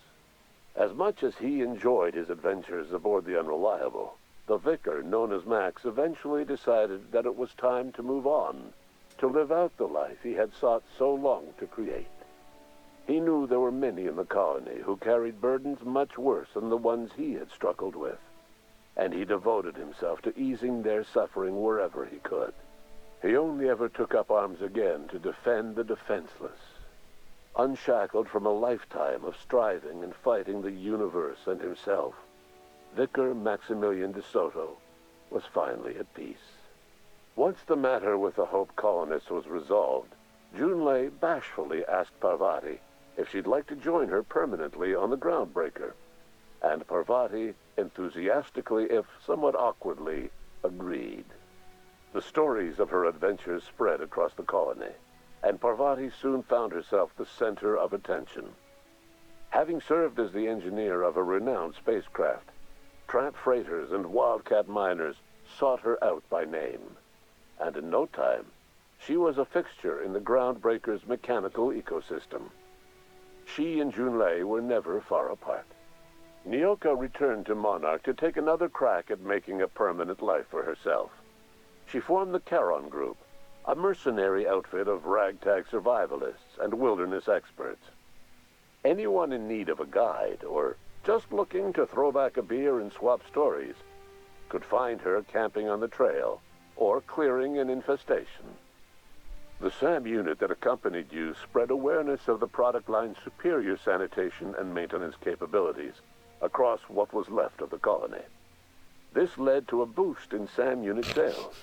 As much as he enjoyed his adventures aboard the Unreliable, the vicar, known as Max, eventually decided that it was time to move on, to live out the life he had sought so long to create. He knew there were many in the colony who carried burdens much worse than the ones he had struggled with, and he devoted himself to easing their suffering wherever he could. He only ever took up arms again to defend the defenseless. Unshackled from a lifetime of striving and fighting the universe and himself, Vicar Maximilian de Soto was finally at peace. Once the matter with the Hope colonists was resolved, Junlei bashfully asked Parvati if she'd like to join her permanently on the Groundbreaker, and Parvati enthusiastically, if somewhat awkwardly, agreed. The stories of her adventures spread across the colony, and Parvati soon found herself the center of attention. Having served as the engineer of a renowned spacecraft, tramp freighters and wildcat miners sought her out by name, and in no time, she was a fixture in the Groundbreaker's mechanical ecosystem. She and Junlei were never far apart. Nyoka returned to Monarch to take another crack at making a permanent life for herself. She formed the Charon Group, a mercenary outfit of ragtag survivalists and wilderness experts. Anyone in need of a guide, or just looking to throw back a beer and swap stories, could find her camping on the trail or clearing an infestation. The SAM unit that accompanied you spread awareness of the product line's superior sanitation and maintenance capabilities across what was left of the colony. This led to a boost in SAM unit sales.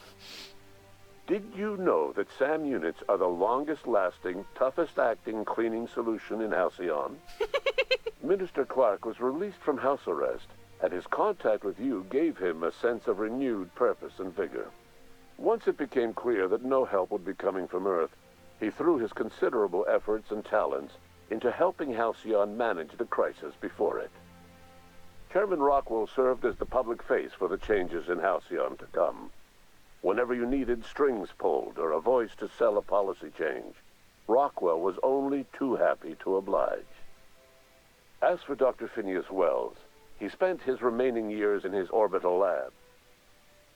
Did you know that SAM units are the longest-lasting, toughest-acting cleaning solution in Halcyon? Minister Clark was released from house arrest, and his contact with you gave him a sense of renewed purpose and vigor. Once it became clear that no help would be coming from Earth, he threw his considerable efforts and talents into helping Halcyon manage the crisis before it. Chairman Rockwell served as the public face for the changes in Halcyon to come. Whenever you needed strings pulled or a voice to sell a policy change, Rockwell was only too happy to oblige. As for Dr. Phineas Wells, he spent his remaining years in his orbital lab.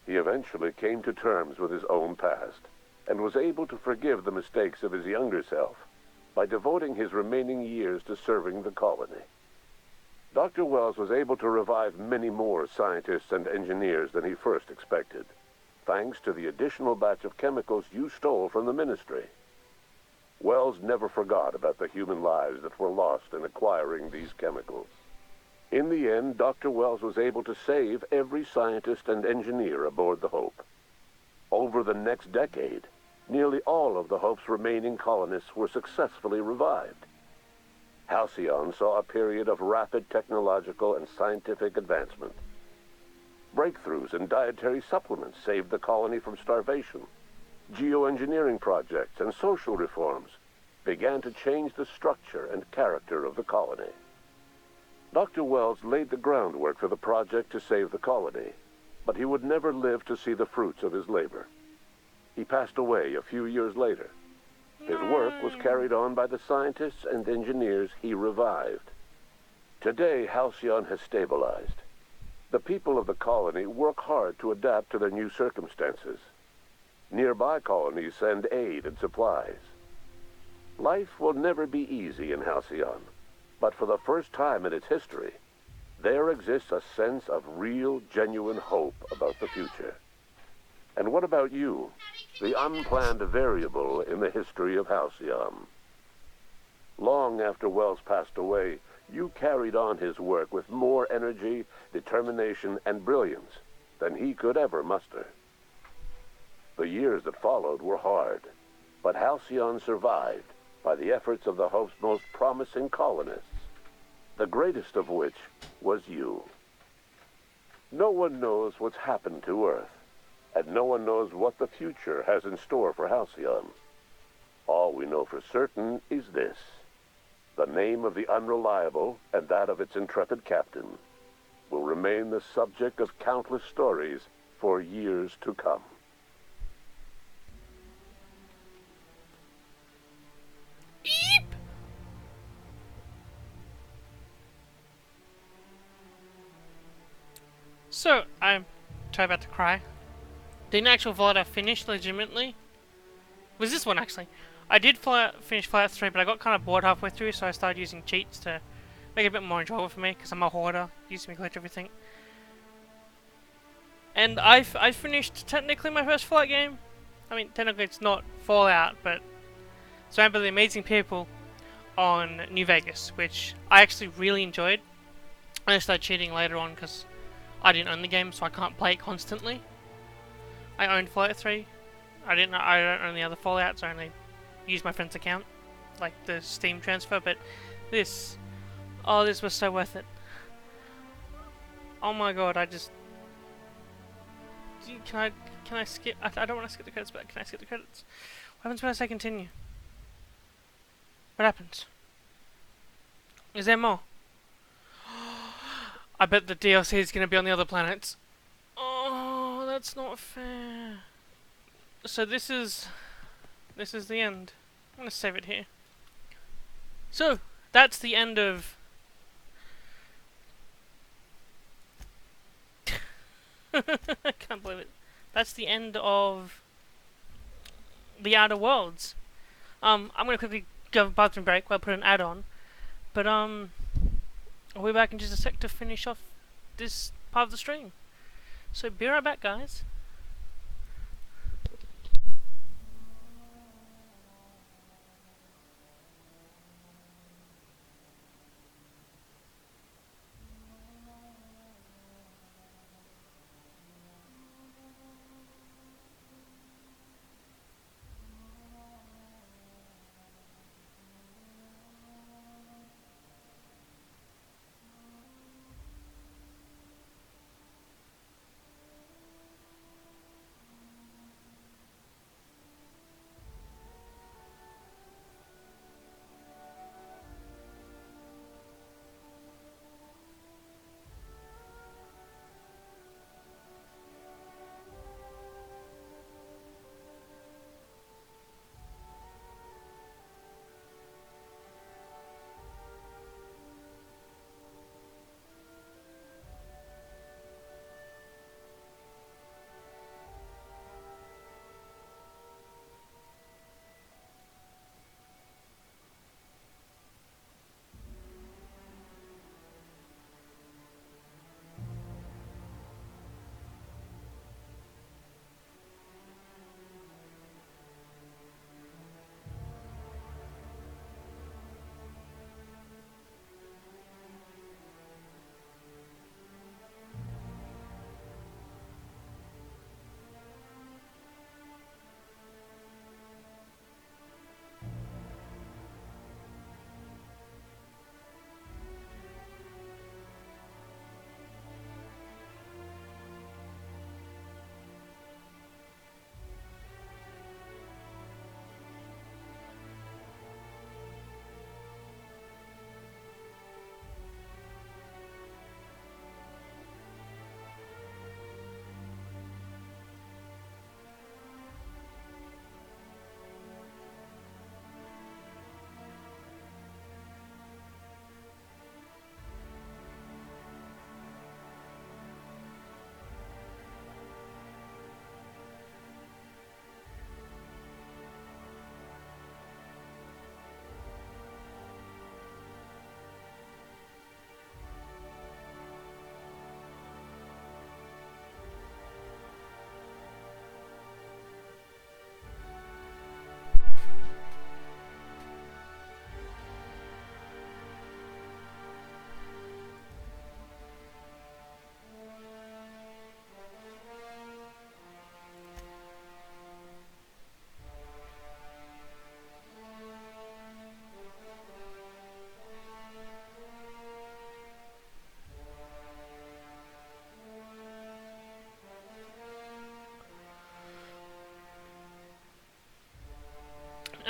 He eventually came to terms with his own past and was able to forgive the mistakes of his younger self by devoting his remaining years to serving the colony. Dr. Wells was able to revive many more scientists and engineers than he first expected. thanks to the additional batch of chemicals you stole from the Ministry. Wells never forgot about the human lives that were lost in acquiring these chemicals. In the end, Dr. Wells was able to save every scientist and engineer aboard the Hope. Over the next decade, nearly all of the Hope's remaining colonists were successfully revived. Halcyon saw a period of rapid technological and scientific advancement. Breakthroughs in dietary supplements saved the colony from starvation. Geoengineering projects and social reforms began to change the structure and character of the colony. Dr. Wells laid the groundwork for the project to save the colony, but he would never live to see the fruits of his labor. He passed away a few years later. His work was carried on by the scientists and engineers he revived. Today, Halcyon has stabilized. The people of the colony work hard to adapt to their new circumstances. Nearby colonies send aid and supplies. Life will never be easy in Halcyon, but for the first time in its history, there exists a sense of real, genuine hope about the future. And what about you, the unplanned variable in the history of Halcyon? Long after Wells passed away, you carried on his work with more energy, determination, and brilliance than he could ever muster. The years that followed were hard, but Halcyon survived by the efforts of the Hope's most promising colonists, the greatest of which was you. No one knows what's happened to Earth, and no one knows what the future has in store for Halcyon. All we know for certain is this: the name of the Unreliable and that of its intrepid captain will remain the subject of countless stories for years to come. So, I'm totally about to cry. The actual Fallout I finished legitimately was this one, actually. I did finish Fallout 3, but I got kind of bored halfway through, so I started using cheats to make it a bit more enjoyable for me, because I'm a hoarder, used to me glitch everything. And I finished technically my first Fallout game. I mean, technically it's not Fallout, but surrounded by the amazing people on New Vegas, which I actually really enjoyed. I started cheating later on because I didn't own the game, so I can't play it constantly. I owned Fallout 3. I don't own the other Fallouts. I only use my friend's account, like the Steam transfer. But this was so worth it. Oh my god! Can I skip? I don't want to skip the credits, but can I skip the credits? What happens when I say continue? What happens? Is there more? I bet the DLC is going to be on the other planets. Oh, that's not fair. So this is the end. I'm going to save it here. So, that's the end of... I can't believe it. That's the end of The Outer Worlds. I'm going to quickly go have a bathroom break while I put an ad on. But, I'll be back in just a sec to finish off this part of the stream. So be right back, guys.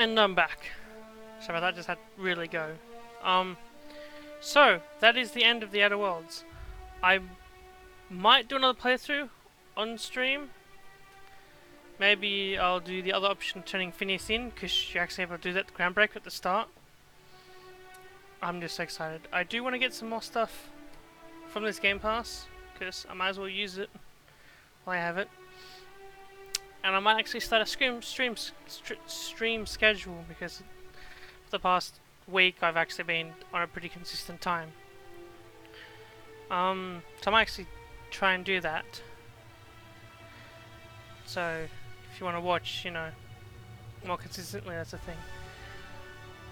And I'm back. Sorry about that, just had to really go. So, that is the end of the Outer Worlds. I might do another playthrough on stream. Maybe I'll do the other option, turning Phineas in, because you're actually able to do that Groundbreaker at the start. I'm just so excited. I do want to get some more stuff from this Game Pass, because I might as well use it while I have it. And I might actually start a stream schedule, because for the past week I've actually been on a pretty consistent time. So I might actually try and do that. So if you want to watch, you know, more consistently, that's the thing.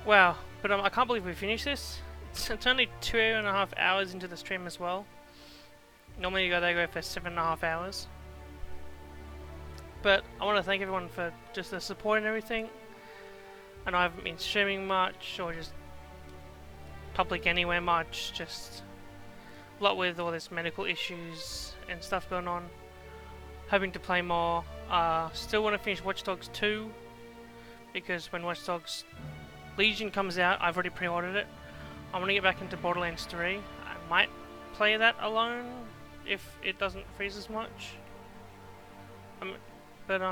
Wow, but I can't believe we finished this. It's only 2.5 hours into the stream as well. Normally they go for 7.5 hours. But I want to thank everyone for just the support and everything. I know I haven't been streaming much or just public anywhere much, just a lot with all this medical issues and stuff going on. Hoping to play more. Still want to finish Watch Dogs 2, because when Watch Dogs Legion comes out, I've already pre-ordered it. I want to get back into Borderlands 3. I might play that alone if it doesn't freeze as much. But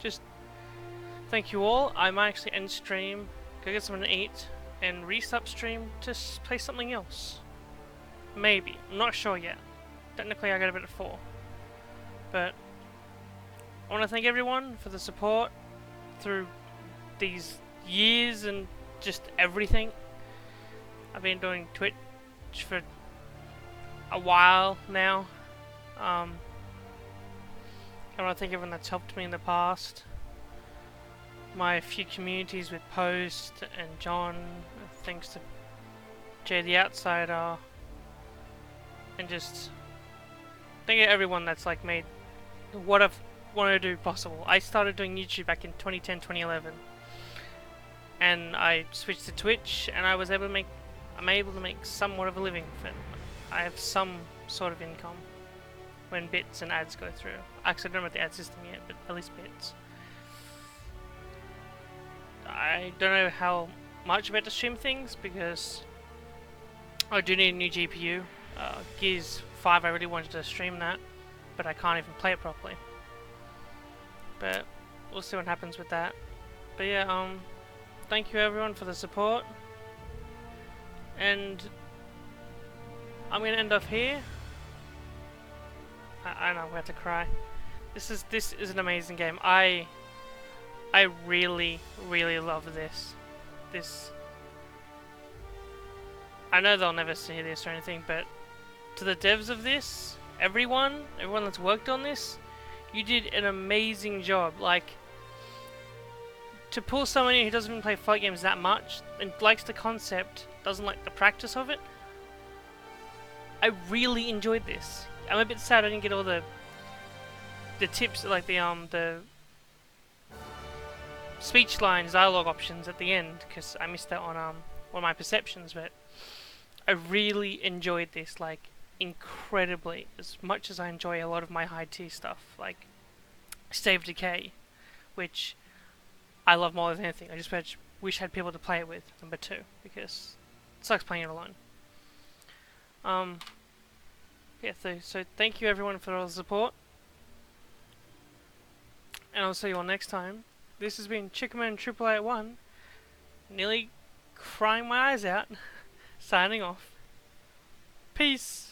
just thank you all. I might actually end stream, go get something to eat, and restart stream to play something else. Maybe. I'm not sure yet. Technically I got a bit at 4. But I want to thank everyone for the support through these years and just everything. I've been doing Twitch for a while now. I want to thank everyone that's helped me in the past. My few communities with Post and John, thanks to Jay the Outsider, and just thank everyone that's like made what I've wanted to do possible. I started doing YouTube back in 2010, 2011, and I switched to Twitch, and I'm able to make somewhat of a living from it. I have some sort of income when bits and ads go through. Actually, I don't know about the ad system yet, but at least bits. I don't know how much about to stream things, because I do need a new GPU. Gears 5, I really wanted to stream that, but I can't even play it properly. But we'll see what happens with that. But yeah, thank you everyone for the support, and I'm gonna end off here. I know, we have to cry. This is an amazing game. I really love this. I know they'll never see this or anything, but to the devs of this, everyone that's worked on this, you did an amazing job. Like, to pull someone in who doesn't even play fight games that much and likes the concept, doesn't like the practice of it, I really enjoyed this. I'm a bit sad I didn't get all the tips, like the speech lines, dialogue options at the end, because I missed that on one of my perceptions. But I really enjoyed this, like, incredibly, as much as I enjoy a lot of my high tier stuff, like State of Decay, which I love more than anything. I just wish I had people to play it with, number 2, because it sucks playing it alone. Yeah, so thank you everyone for all the support, and I'll see you all next time. This has been Chickaman 881, nearly crying my eyes out, signing off. Peace!